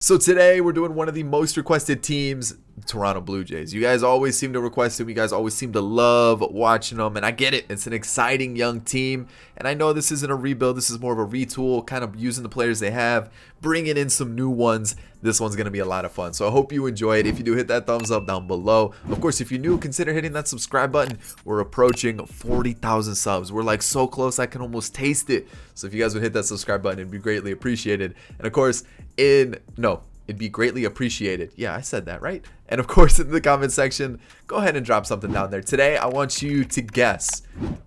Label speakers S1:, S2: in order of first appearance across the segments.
S1: So today we're doing one of the most requested teams, Toronto Blue Jays. You guys always seem to request them. You guys always seem to love watching them, and I get it. It's an exciting young team, and I know this isn't a rebuild. This is more of a retool, kind of using the players they have, bringing in some new ones. This one's going to be a lot of fun, so I hope you enjoy it. If you do, hit that thumbs up down below. Of course, if you're new, consider hitting that subscribe button. We're approaching 40,000 subs. We're like so close, I can almost taste it. So if you guys would hit that subscribe button, it'd be greatly appreciated. And of course, it'd be greatly appreciated. Yeah, I said that, right? And of course, in the comment section, go ahead and drop something down there. Today, I want you to guess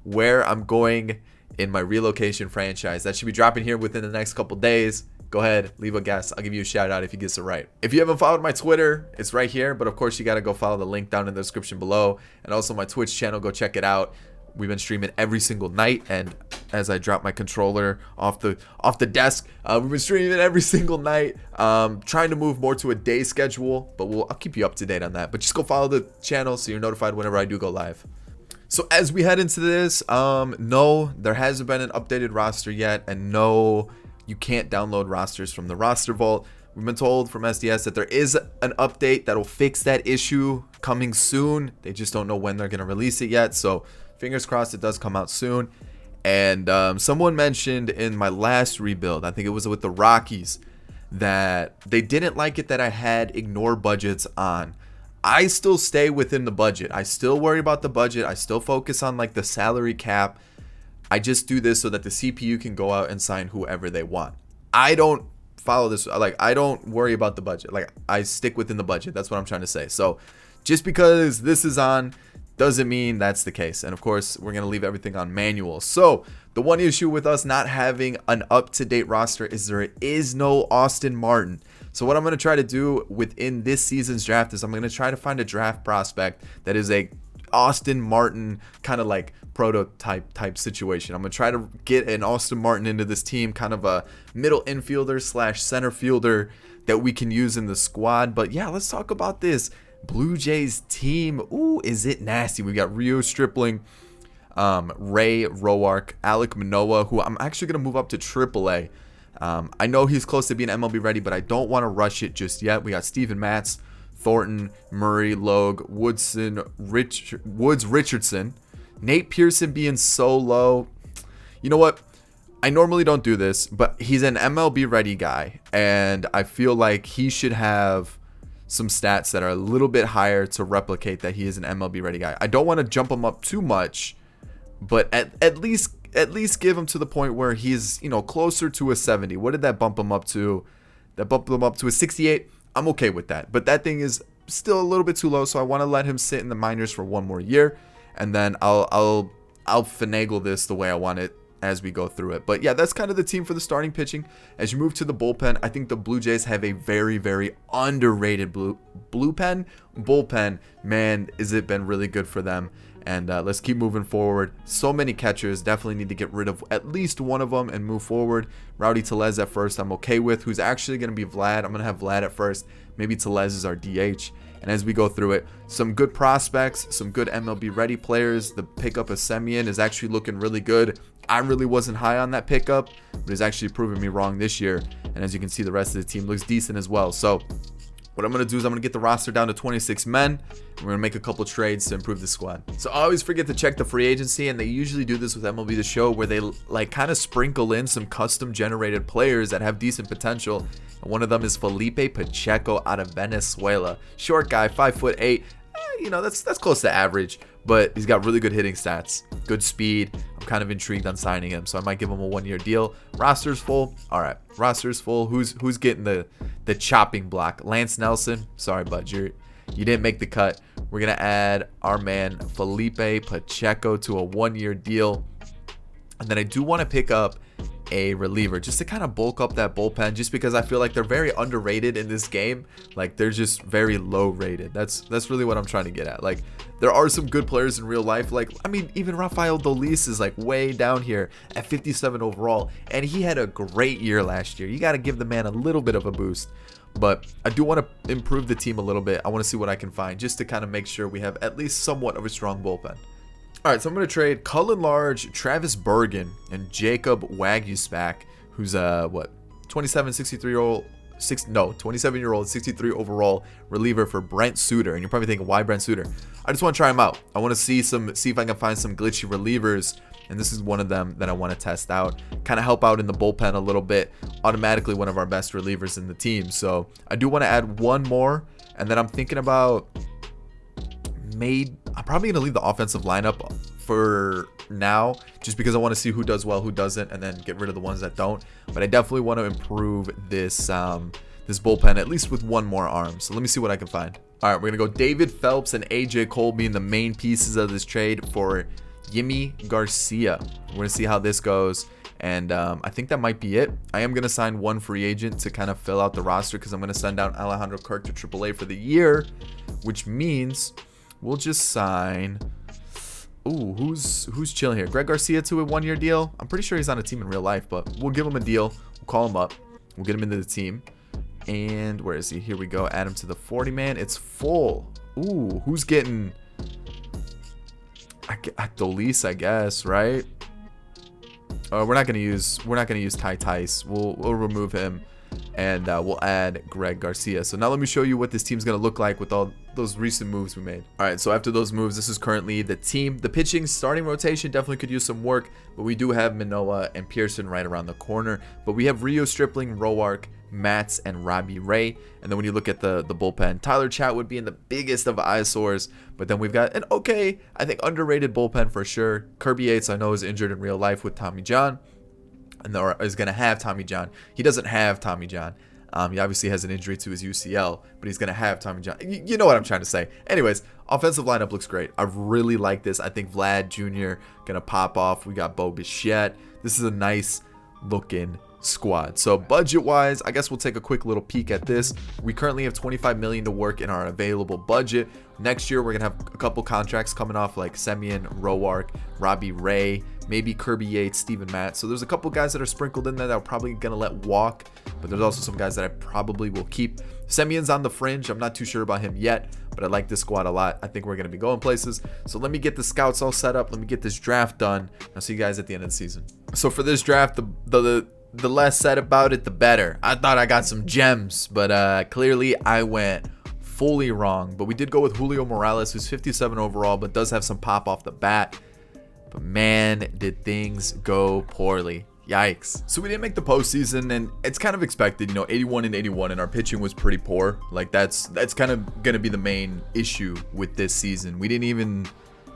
S1: where I'm going in my relocation franchise. That should be dropping here within the next couple days. Go ahead, leave a guess. I'll give you a shout out if you guess it right. If you haven't followed my Twitter, it's right here. But of course, you got to go follow the link down in the description below. And also my Twitch channel, go check it out. We've been streaming every single night, and as I drop my controller off the desk, we've been streaming every single night. Trying to move more to a day schedule, but I'll keep you up to date on that. But just go follow the channel so you're notified whenever I do go live. So as we head into this, no, there hasn't been an updated roster yet, and no, you can't download rosters from the roster vault. We've been told from SDS that there is an update that'll fix that issue coming soon. They just don't know when they're going to release it yet. So fingers crossed it does come out soon. And someone mentioned in my last rebuild, I think it was with the Rockies, that they didn't like it that I had ignore budgets on. I still stay within the budget. I still worry about the budget. I still focus on like the salary cap. I just do this so that the CPU can go out and sign whoever they want. I don't follow this. Like, I don't worry about the budget. Like, I stick within the budget. That's what I'm trying to say. So just because this is on doesn't mean that's the case. And of course, we're going to leave everything on manual. So the one issue with us not having an up-to-date roster is there is no Austin Martin. So what I'm going to try to do within this season's draft is I'm going to try to find a draft prospect that is a Austin Martin kind of like prototype type situation. I'm going to try to get an Austin Martin into this team, kind of a middle infielder / center fielder that we can use in the squad. But yeah, let's talk about this Blue Jays team. Ooh, is it nasty? We got Rio Stripling, Ray Roark, Alek Manoah, who I'm actually going to move up to AAA. I know he's close to being MLB ready, but I don't want to rush it just yet. We got Steven Matz, Thornton, Murray, Logue, Woods, Richardson, Nate Pearson being so low. You know what? I normally don't do this, but he's an MLB ready guy, and I feel like he should have some stats that are a little bit higher to replicate that he is an MLB ready guy. I don't want to jump him up too much, but at least give him to the point where he's, closer to a 70. What did that bump him up to? That bumped him up to a 68. I'm okay with that, but that thing is still a little bit too low, so I want to let him sit in the minors for one more year, and then I'll finagle this the way I want it as we go through it. But yeah, that's kind of the team for the starting pitching. As you move to the bullpen, I think the Blue Jays have a very, very underrated bullpen. Man, has it been really good for them. And let's keep moving forward. So many catchers. Definitely need to get rid of at least one of them and move forward. Rowdy Tellez at first I'm okay with. Who's actually going to be Vlad. I'm going to have Vlad at first. Maybe Tellez is our DH. And as we go through it, some good prospects, some good MLB ready players. The pickup of Semien is actually looking really good. I really wasn't high on that pickup, but it's actually proving me wrong this year. And as you can see, the rest of the team looks decent as well. So what I'm going to do is I'm going to get the roster down to 26 men. We're going to make a couple trades to improve the squad. So I always forget to check the free agency, and they usually do this with MLB The Show, where they like kind of sprinkle in some custom generated players that have decent potential. And one of them is Felipe Pacheco out of Venezuela. Short guy, 5'8". That's close to average, but he's got really good hitting stats, good speed. I'm kind of intrigued on signing him, so I might give him a one-year deal. Roster's full. All right, roster's full. Who's getting the chopping block? Lance Nelson. Sorry, bud, you didn't make the cut. We're gonna add our man Felipe Pacheco to a one-year deal, and then I do want to pick up a reliever just to kind of bulk up that bullpen, just because I feel like they're very underrated in this game. Like, they're just very low rated. That's really what I'm trying to get at. Like, there are some good players in real life. Like, I mean, even Rafael Dolis is like way down here at 57 overall, and he had a great year last year. You got to give the man a little bit of a boost. But I do want to improve the team a little bit. I want to see what I can find just to kind of make sure we have at least somewhat of a strong bullpen. All right, so I'm going to trade Cullen Large, Travis Bergen, and Jacob Waguespack, who's 27, 63 27-year-old, 63 overall reliever for Brent Suter. And you're probably thinking, why Brent Suter? I just want to try him out. I want to see if I can find some glitchy relievers, and this is one of them that I want to test out. Kind of help out in the bullpen a little bit. Automatically one of our best relievers in the team. So I do want to add one more, and then I'm thinking about I'm probably going to leave the offensive lineup for now, just because I want to see who does well, who doesn't, and then get rid of the ones that don't. But I definitely want to improve this this bullpen, at least with one more arm. So let me see what I can find. All right, we're going to go David Phelps and AJ Cole being the main pieces of this trade for Yimi Garcia. We're going to see how this goes. And I think that might be it. I am going to sign one free agent to kind of fill out the roster, because I'm going to send down Alejandro Kirk to AAA for the year, which means we'll just sign... Ooh, who's chilling here? Greg Garcia to a 1-year deal. I'm pretty sure he's on a team in real life, but we'll give him a deal. We'll call him up. We'll get him into the team. And where is he? Here we go. Add him to the 40-man. It's full. Ooh, who's getting... Dolis, I guess, right? We're not gonna use Ty Tice. We'll remove him, and we'll add Greg Garcia. So now let me show you what this team's gonna look like with all those recent moves we made. All right, so after those moves, this is currently the team. The pitching starting rotation definitely could use some work, but we do have Manoah and Pearson right around the corner. But we have Rio Stripling, Roark, Matz, and Robbie Ray. And then when you look at the bullpen, Tyler Chatwood being the biggest of eyesores. But then we've got an okay, I think underrated bullpen for sure. Kirby Yates, I know, is injured in real life with Tommy John, and is going to have Tommy John. He doesn't have Tommy John. He obviously has an injury to his UCL, but he's going to have Tommy John. You know what I'm trying to say. Anyways, offensive lineup looks great. I really like this. I think Vlad Jr. going to pop off. We got Bo Bichette. This is a nice looking squad. So budget-wise, I guess we'll take a quick little peek at this. We currently have $25 million to work in our available budget. Next year, we're going to have a couple contracts coming off, like Semyon, Roark, Robbie Ray, maybe Kirby Yates, Steven Matt. So there's a couple guys that are sprinkled in there that we're probably going to let walk, but there's also some guys that I probably will keep. Semyon's on the fringe. I'm not too sure about him yet, but I like this squad a lot. I think we're going to be going places. So let me get the scouts all set up. Let me get this draft done. I'll see you guys at the end of the season. So for this draft, the less said about it, the better. I thought I got some gems, but clearly I went fully wrong. But we did go with Julio Morales, who's 57 overall, but does have some pop off the bat. But man, did things go poorly. Yikes. So we didn't make the postseason, and it's kind of expected, 81 and 81, and our pitching was pretty poor. Like that's kind of going to be the main issue with this season. We didn't even,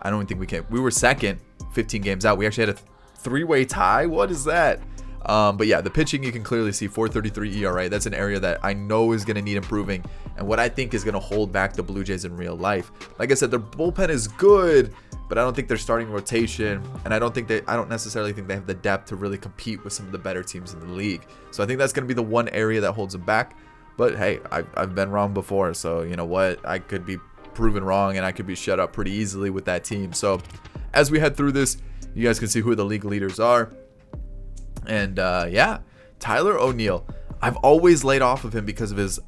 S1: I don't think we were second 15 games out. We actually had a 3-way tie. What is that? But yeah, the pitching, you can clearly see 4.33 ERA. That's an area that I know is going to need improving, and what I think is going to hold back the Blue Jays in real life. Like I said, their bullpen is good, but I don't think they're starting rotation, and I don't necessarily think they have the depth to really compete with some of the better teams in the league. So I think that's going to be the one area that holds them back. But hey, I've been wrong before, so you know what? I could be proven wrong, and I could be shut up pretty easily with that team. So as we head through this, you guys can see who the league leaders are. And yeah, Tyler O'Neill. I've always laid off of him because of his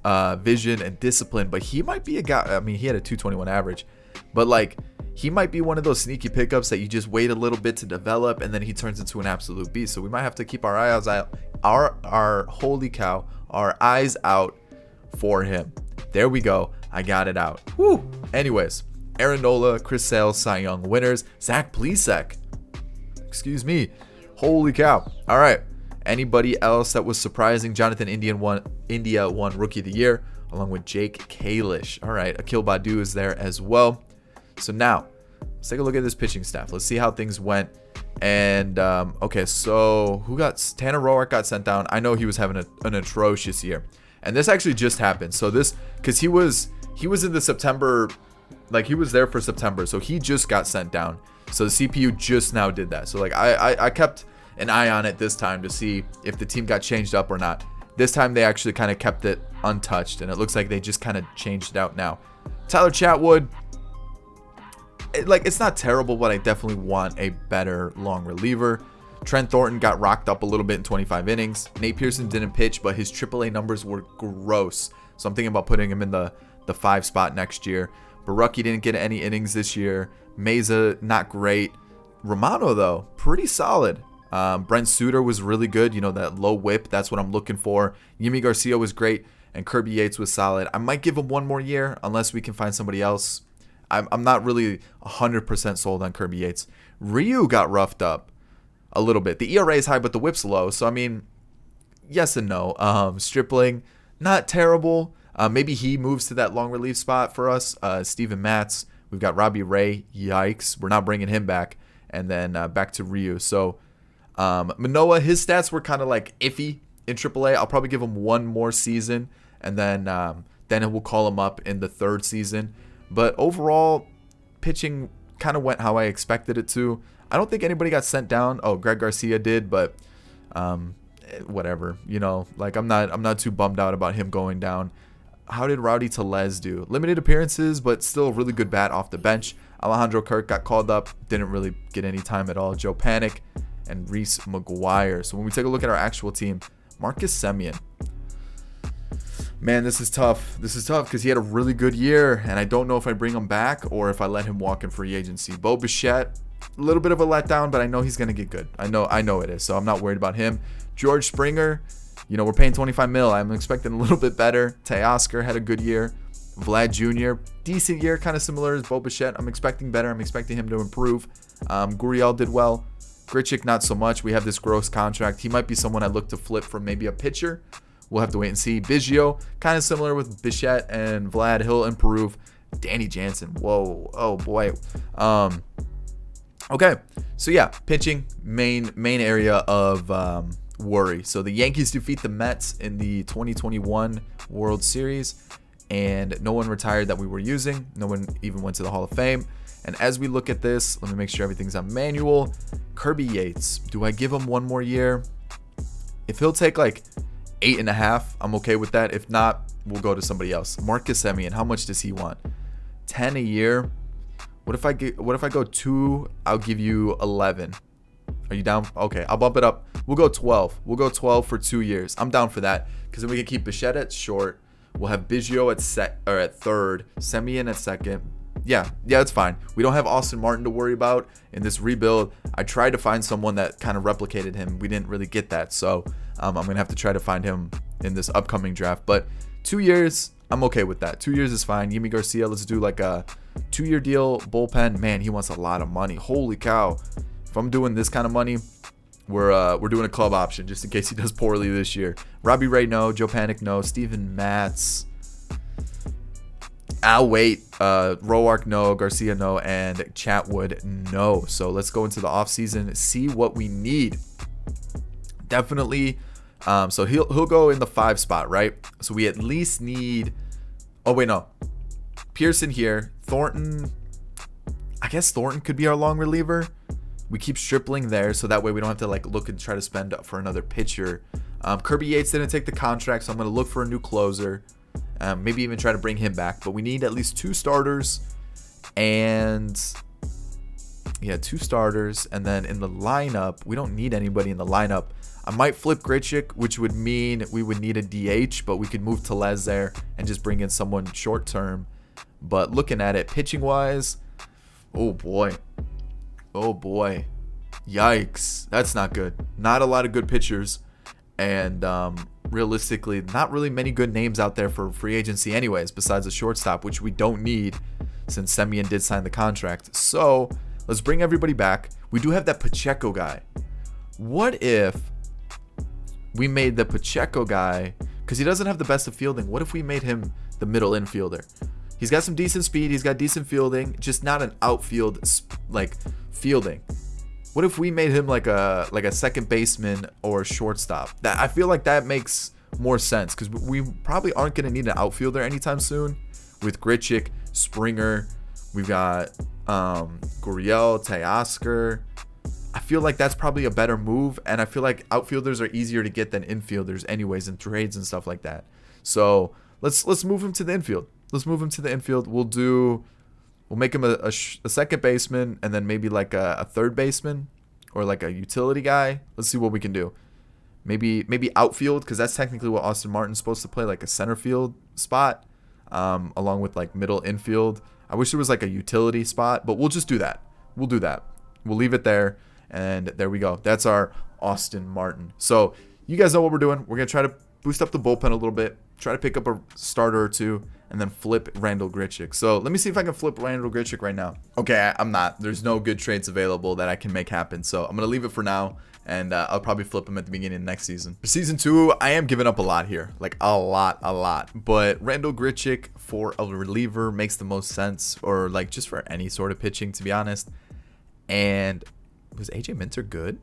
S1: vision and discipline, but he might be a guy. I mean, he had a 221 average, but like he might be one of those sneaky pickups that you just wait a little bit to develop, and then he turns into an absolute beast. So we might have to keep our eyes out, our holy cow, our eyes out for him. There we go. I got it out. Woo. Anyways, Aaron Nola, Chris Sale, Cy Young winners, Zach Plesac. Excuse me. Holy cow. All right. Anybody else that was surprising? Jonathan India won Rookie of the Year, along with Jake Kalish. All right. Akil Badu is there as well. So now, let's take a look at this pitching staff. Let's see how things went. And, okay, so Tanner Roark got sent down. I know he was having an atrocious year. And this actually just happened. So this, because he was in the September, like he was there for September. So he just got sent down. So the CPU just now did that. So like I kept an eye on it this time to see if the team got changed up or not. This time they actually kind of kept it untouched, and it looks like they just kind of changed it out now. Tyler Chatwood, it's not terrible, but I definitely want a better long reliever. Trent Thornton got rocked up a little bit in 25 innings. Nate Pearson didn't pitch, but his AAA numbers were gross. So I'm thinking about putting him in the 5 spot next year. Barucki didn't get any innings this year. Meza, not great. Romano, though, pretty solid. Brent Suter was really good. You know, that low whip. That's what I'm looking for. Yimi Garcia was great. And Kirby Yates was solid. I might give him one more year unless we can find somebody else. I'm not really 100% sold on Kirby Yates. Ryu got roughed up a little bit. The ERA is high, but the whip's low. So, I mean, yes and no. Stripling, not terrible. Maybe he moves to that long relief spot for us. Steven Matz. We've got Robbie Ray. Yikes. We're not bringing him back. And then back to Ryu. So, Manoah, his stats were kind of like iffy in AAA. I'll probably give him one more season. And then we'll call him up in the third season. But overall, pitching kind of went how I expected it to. I don't think anybody got sent down. Oh, Greg Garcia did, but whatever. You know, like I'm not too bummed out about him going down. How did Rowdy Tellez do? Limited appearances, but still a really good bat off the bench. Alejandro Kirk got called up, didn't really get any time at all. Joe Panic and Reese McGuire. So when we take a look at our actual team, Marcus Semien. Man, this is tough. This is tough because he had a really good year, and I don't know if I bring him back or if I let him walk in free agency. Bo Bichette, a little bit of a letdown, but I know he's going to get good. I know it is, so I'm not worried about him. George Springer, you know, we're paying $25 million. I'm expecting a little bit better. Teoscar had a good year. Vlad Jr., decent year, kind of similar as Bo Bichette. I'm expecting better. I'm expecting him to improve. Gurriel did well. Grichuk, not so much. We have this gross contract. He might be someone I look to flip for maybe a pitcher. We'll have to wait and see. Biggio, kind of similar with Bichette and Vlad. He'll improve. Danny Jansen. Whoa. Oh, boy. Okay. So, yeah, pitching, main area of worry. So, the Yankees defeat the Mets in the 2021 World Series. And no one retired that we were using. No one even went to the Hall of Fame. And as we look at this, let me make sure everything's on manual. Kirby Yates. Do I give him one more year? If he'll take like 8.5, I'm okay with that. If not, we'll go to somebody else. Marcus Semien, how much does he want? 10 a year. What if I go 2? I'll give you 11. Are you down? Okay, I'll bump it up. We'll go 12. We'll go 12 for 2 years. I'm down for that because then we can keep Bichette at short. We'll have Biggio at third, Semien at second. Yeah, it's fine. We don't have Austin Martin to worry about in this rebuild. I tried to find someone that kind of replicated him. We didn't really get that, so I'm going to have to try to find him in this upcoming draft. But 2 years, I'm okay with that. 2 years is fine. Yimi Garcia, let's do like a 2-year deal. Bullpen, man, he wants a lot of money. Holy cow. If I'm doing this kind of money, we're doing a club option just in case he does poorly this year. Robbie Ray, no. Joe Panic, no. Steven Matz. I'll wait. Roark, no. Garcia, no. And Chatwood, no. So let's go into the offseason, see what we need. Definitely. So he'll go in the 5 spot, right? So we at least need. Oh wait, no. Pearson here. Thornton. I guess Thornton could be our long reliever. We keep Stripling there, so that way we don't have to like look and try to spend for another pitcher. Kirby Yates didn't take the contract, so I'm going to look for a new closer. Maybe even try to bring him back. But we need at least 2 starters. And yeah, 2 starters. And then in the lineup, we don't need anybody in the lineup. I might flip Grichuk, which would mean we would need a DH, but we could move Tellez there and just bring in someone short term. But looking at it, pitching wise, oh boy. Oh boy. Yikes. That's not good. Not a lot of good pitchers. And realistically, not really many good names out there for free agency anyways, besides a shortstop, which we don't need since Semien did sign the contract. So let's bring everybody back. We do have that Pacheco guy. What if we made the Pacheco guy, because he doesn't have the best of fielding, what if we made him the middle infielder? He's got some decent speed. He's got decent fielding, just not an outfield like fielding. What if we made him like a second baseman or a shortstop? That I feel like that makes more sense because we probably aren't going to need an outfielder anytime soon. With Grichuk, Springer, we've got Gurriel, Teoscar. I feel like that's probably a better move, and I feel like outfielders are easier to get than infielders anyways in trades and stuff like that. So let's move him to the infield. Let's move him to the infield. We'll make him a second baseman and then maybe like a third baseman or like a utility guy. Let's see what we can do. Maybe outfield, because that's technically what Austin Martin's supposed to play, like a center field spot, along with like middle infield. I wish there was like a utility spot, but we'll just do that. We'll do that. We'll leave it there. And there we go. That's our Austin Martin. So you guys know what we're doing. We're going to try to boost up the bullpen a little bit, try to pick up a starter or two, and then flip Randall Grichuk. So let me see if I can flip Randall Grichuk right now. Okay, I'm not. There's no good trades available that I can make happen. So I'm going to leave it for now, and I'll probably flip him at the beginning of next season. For season 2, I am giving up a lot here. Like a lot. But Randall Grichuk for a reliever makes the most sense, or like just for any sort of pitching, to be honest. And was AJ Minter good?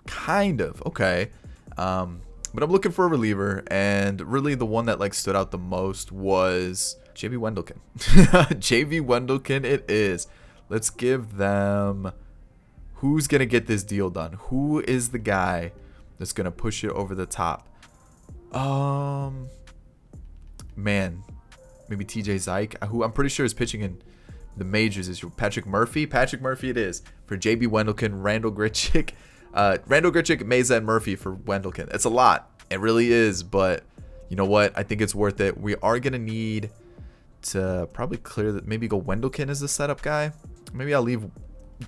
S1: Kind of. Okay. But I'm looking for a reliever, and really the one that like stood out the most was JV Wendelken. JV Wendelken it is. Let's give them... Who's going to get this deal done? Who is the guy that's going to push it over the top? Man, maybe TJ Zyke, who I'm pretty sure is pitching in the majors. Is Patrick Murphy? Patrick Murphy it is. For JB Wendelken, Randall Grichuk. Randall Grichuk, Meza, and Murphy for Wendelken. It's a lot. It really is, but you know what? I think it's worth it. We are going to need to probably clear that. Maybe go Wendelken as the setup guy. Maybe I'll leave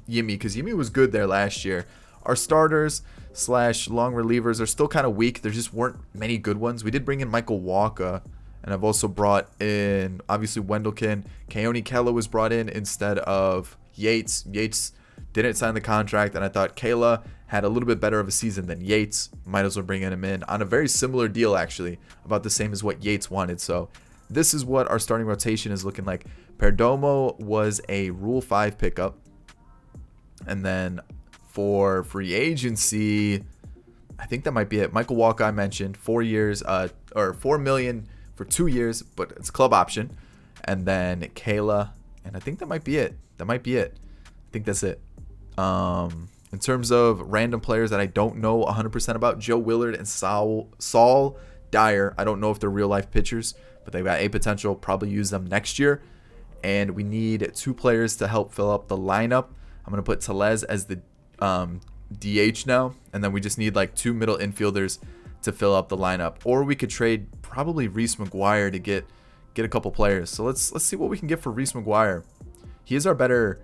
S1: Yimi, because Yimi was good there last year. Our starters / long relievers are still kind of weak. There just weren't many good ones. We did bring in Michael Walker, and I've also brought in, obviously, Wendelken. Keone Kela was brought in instead of Yates. Yates didn't sign the contract, and I thought Kela had a little bit better of a season than Yates. Might as well bring him in on a very similar deal, actually, about the same as what Yates wanted. So this is what our starting rotation is looking like. Perdomo was a Rule 5 pickup. And then for free agency, I think that might be it. Michael Walker, I mentioned, 4 years, or $4 million for 2 years, but it's club option. And then Kayla, and I think that might be it. I think that's it. In terms of random players that I don't know 100% about, Joe Willard and Saul Dyer. I don't know if they're real life pitchers, but they've got a potential. Probably use them next year. And we need 2 players to help fill up the lineup. I'm going to put Tellez as the DH now. And then we just need like 2 middle infielders to fill up the lineup. Or we could trade probably Reese McGuire to get a couple players. So let's see what we can get for Reese McGuire. He is our better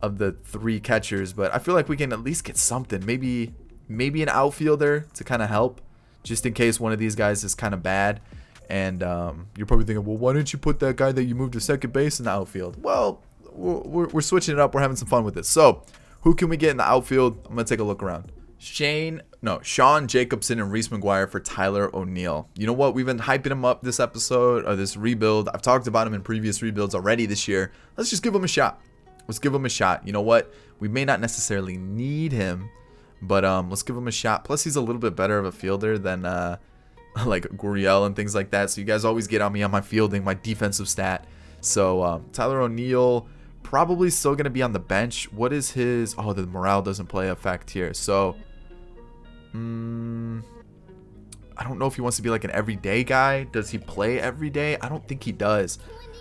S1: of the 3 catchers, but I feel like we can at least get something. Maybe an outfielder to kind of help, just in case one of these guys is kind of bad. And you're probably thinking, well, why didn't you put that guy that you moved to second base in the outfield? Well, we're switching it up. We're having some fun with this. So who can we get in the outfield? I'm going to take a look around. Sean Jacobson and Reese McGuire for Tyler O'Neill. You know what? We've been hyping him up this episode, or this rebuild. I've talked about him in previous rebuilds already this year. Let's just give him a shot. You know what? We may not necessarily need him, but let's give him a shot. Plus, he's a little bit better of a fielder than like Gurriel and things like that. So you guys always get on me on my fielding, my defensive stat. So Tyler O'Neill probably still going to be on the bench. What is his... Oh, the morale doesn't play effect here. So, I don't know if he wants to be like an everyday guy. Does he play every day? I don't think he does.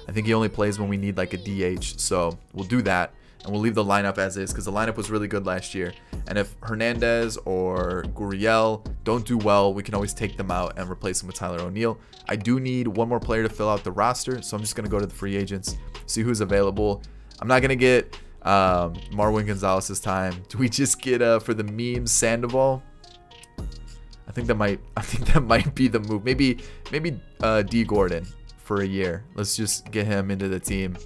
S1: I think he only plays when we need like a DH. So we'll do that. And we'll leave the lineup as is, because the lineup was really good last year. And if Hernandez or Gurriel don't do well, we can always take them out and replace them with Tyler O'Neill. I do need one more player to fill out the roster, so I'm just going to go to the free agents, see who's available. I'm not going to get Marwin Gonzalez this time. Do we just get, for the memes, Sandoval? I think that might be the move. Maybe D Gordon for a year. Let's just get him into the team.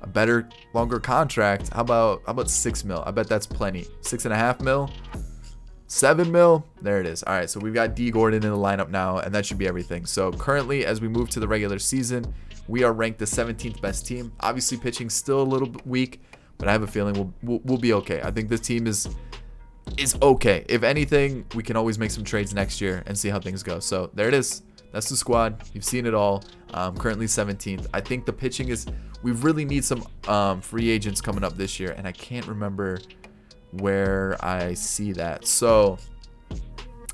S1: A better, longer contract. How about 6 mil? I bet that's plenty. 6.5 mil, 7 mil. There it is. All right, so we've got D Gordon in the lineup now, and that should be everything. So currently, as we move to the regular season, we are ranked the 17th best team. Obviously, pitching still a little bit weak, but I have a feeling we'll be okay. I think this team is okay. If anything, we can always make some trades next year and see how things go. So there it is. That's the squad. You've seen it all. Currently 17th. I think the pitching is... We really need some free agents coming up this year, and I can't remember where I see that. So,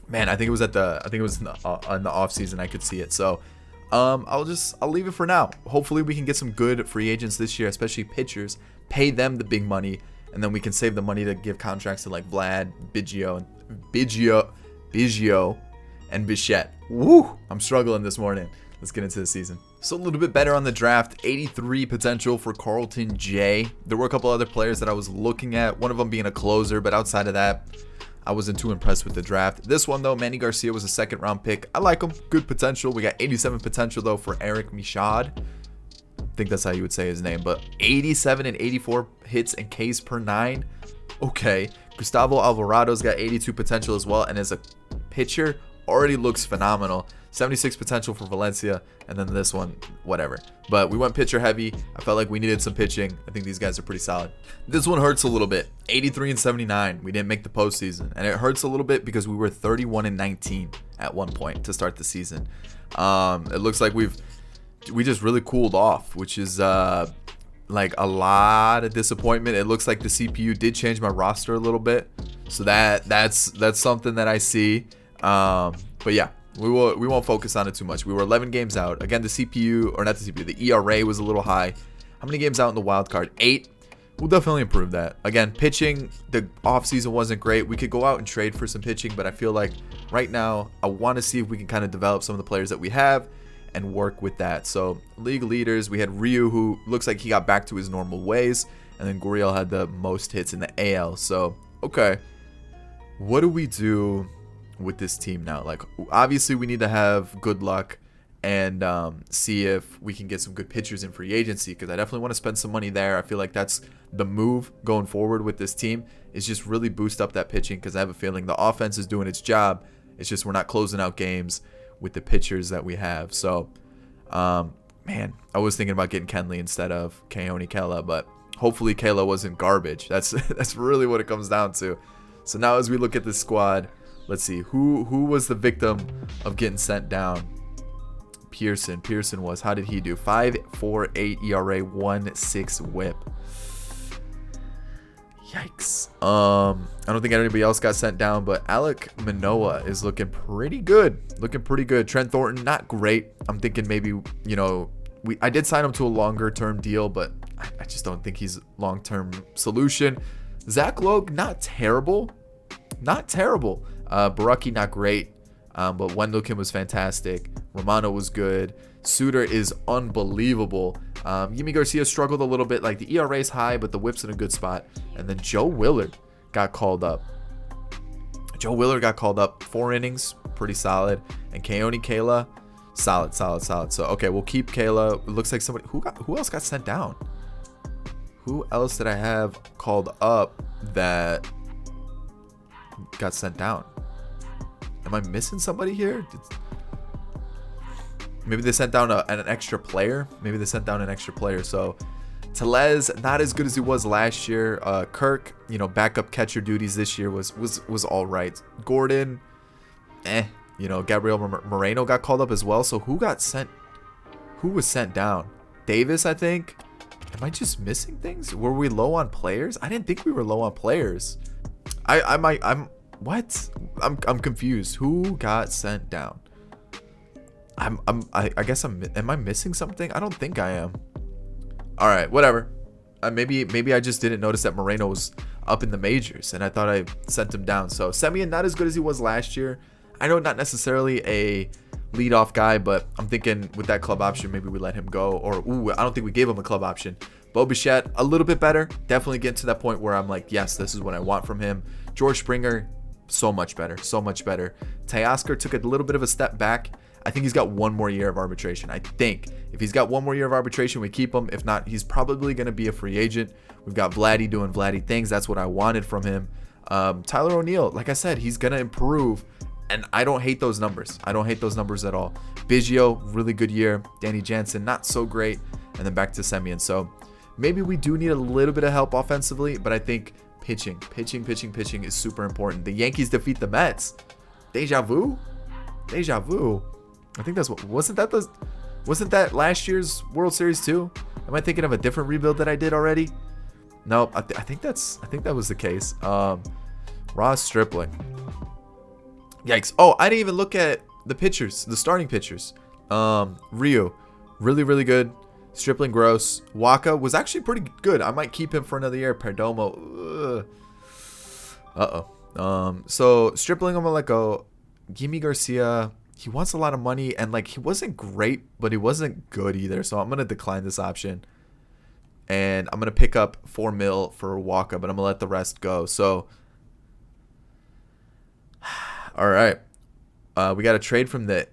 S1: man, I think it was in the off season. I could see it. So, I'll leave it for now. Hopefully, we can get some good free agents this year, especially pitchers. Pay them the big money, and then we can save the money to give contracts to like Vlad, Biggio, and Bichette. Woo! I'm struggling this morning. let's get into the season. So a little bit better on the draft. 83 potential for Carlton J. There were a couple other players that I was looking at, one of them being a closer, but outside of that, I wasn't too impressed with the draft. This one, though, Manny Garcia was a second-round pick. I like him. Good potential. We got 87 potential, though, for Eric Michaud. I think that's how you would say his name, but 87 and 84 hits and Ks per 9. Okay. Gustavo Alvarado's got 82 potential as well, and as a pitcher, already looks phenomenal. 76 potential for Valencia, and then this one, whatever. But we went pitcher heavy. I felt like we needed some pitching. I think these guys are pretty solid. This one hurts a little bit. 83 and 79. We didn't make the postseason, and it hurts a little bit because we were 31 and 19 at one point to start the season. It looks like we just really cooled off, which is like a lot of disappointment. It looks like the CPU did change my roster a little bit, so that's something that I see. But yeah, we won't focus on it too much. We were 11 games out. Again, the CPU, or not the CPU, the ERA was a little high. How many games out in the wild card? 8. We'll definitely improve that. Again, pitching, the offseason wasn't great. We could go out and trade for some pitching, but I feel like right now I want to see if we can kind of develop some of the players that we have and work with that. So league leaders, we had Ryu, who looks like he got back to his normal ways, and then Gurriel had the most hits in the AL. So okay, what do we do with this team now? Like, obviously we need to have good luck and see if we can get some good pitchers in free agency, because I definitely want to spend some money there. I feel like that's the move going forward with this team, is just really boost up that pitching, because I have a feeling the offense is doing its job. It's just we're not closing out games with the pitchers that we have. So man, I was thinking about getting Kenley instead of Keone Kela, but hopefully Kela wasn't garbage. That's really what it comes down to. So now as we look at this squad, let's see who was the victim of getting sent down. Pearson was. How did he do? 5.48 ERA, 1.6 WHIP. Yikes. I don't think anybody else got sent down, but Alek Manoah is looking pretty good. Trent Thornton, not great. I'm thinking maybe, you know, I did sign him to a longer term deal, but I just don't think he's long-term solution. Zach Logue, not terrible. Baraki, not great. But Wendelken was fantastic. Romano was good. Suter is unbelievable. Yimi Garcia struggled a little bit. Like, the ERA is high, but the whip's in a good spot. And then Joe Willard got called up. 4 innings, pretty solid. And Keone Kela, solid. So okay, we'll keep Kela. It looks like somebody who else got sent down? Who else did I have called up that got sent down? Am I missing somebody here? Maybe they sent down an extra player. So Tellez, not as good as he was last year. Kirk, you know, backup catcher duties this year was all right. Gordon, you know, Gabriel Moreno got called up as well. So who was sent down? Davis, I think. Am I just missing things? Were we low on players? I didn't think we were low on players. I'm confused. Who got sent down? I guess am I missing something? I don't think I am. All right, whatever. Maybe I just didn't notice that Moreno was up in the majors, and I thought I sent him down. So Semien, not as good as he was last year. I know not necessarily a leadoff guy, but I'm thinking with that club option, maybe we let him go. Or I don't think we gave him a club option. Bo Bichette, a little bit better. Definitely getting to that point where I'm like, yes, this is what I want from him. George Springer, so much better. Teoscar took a little bit of a step back. I think he's got one more year of arbitration. I think if he's got one more year of arbitration, we keep him. If not, he's probably going to be a free agent. We've got Vladdy doing Vladdy things. That's what I wanted from him. Tyler O'Neill, like I said, he's going to improve. And I don't hate those numbers. At all. Biggio, really good year. Danny Jansen, not so great. And then back to Semien. So maybe we do need a little bit of help offensively, but I think pitching is super important. The Yankees defeat the Mets. Deja vu. I think that's what wasn't that last year's World Series too? Am I thinking of a different rebuild that I did already? No, I think that was the case. Ross Stripling. Yikes. Oh, I didn't even look at the pitchers, the starting pitchers. Rio, really good. Stripling, gross. Waka was actually pretty good. I might keep him for another year. Perdomo. So Stripling, I'm gonna let go. Yimi Garcia, he wants a lot of money, and like he wasn't great, but he wasn't good either. So I'm gonna decline this option, and I'm gonna pick up 4 mil for Waka, but I'm gonna let the rest go. So, all right, we got a trade from the.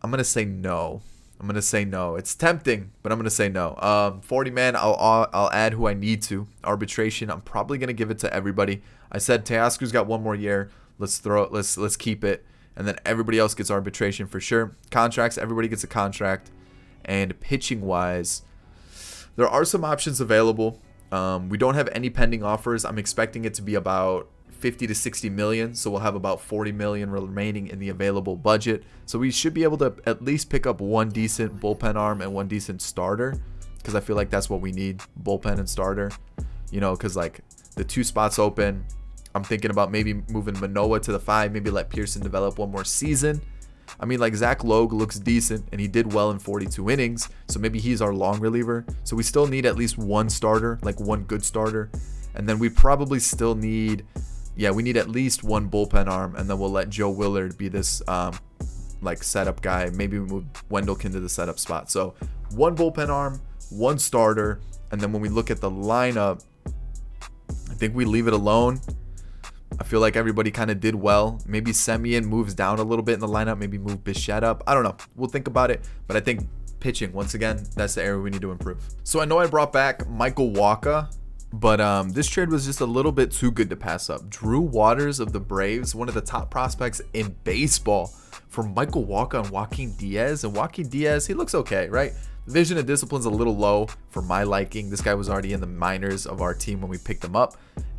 S1: I'm gonna say no. I'm gonna say no. It's tempting, but I'm gonna say no. 40 man. I'll add who I need to. Arbitration. I'm probably gonna give it to everybody. I said Teoscar's got 1 more year. Let's throw it. Let's keep it, and then everybody else gets arbitration for sure. Contracts. Everybody gets a contract. And pitching wise, there are some options available. We don't have any pending offers. I'm expecting it to be about 50 to 60 million, so we'll have about 40 million remaining in the available budget. So we should be able to at least pick up 1 decent bullpen arm and 1 decent starter, because I feel like that's what we need, bullpen and starter, you know, because like the 2 spots open. I'm thinking about maybe moving Manoah to the 5, maybe let Pearson develop 1 more season. I mean, like Zach Logue looks decent and he did well in 42 innings, so maybe he's our long reliever. So we still need at least 1 starter, like 1 good starter, and then we probably still need, yeah, we need at least 1 bullpen arm, and then we'll let Joe Willard be this like setup guy. Maybe we move Wendelken to the setup spot. So 1 bullpen arm, 1 starter, and then when we look at the lineup, I think we leave it alone. I feel like everybody kind of did well. Maybe Semien moves down a little bit in the lineup. Maybe move Bichette up. I don't know. We'll think about it. But I think pitching, once again, that's the area we need to improve. So I know I brought back Michael Wacha, but this trade was just a little bit too good to pass up. Drew Waters of the Braves, one of the top prospects in baseball, for Michael Wacha and Joaquin Diaz. And Joaquin Diaz, he looks okay, right? Vision and discipline's a little low for my liking. This guy was already in the minors of our team when we picked him up.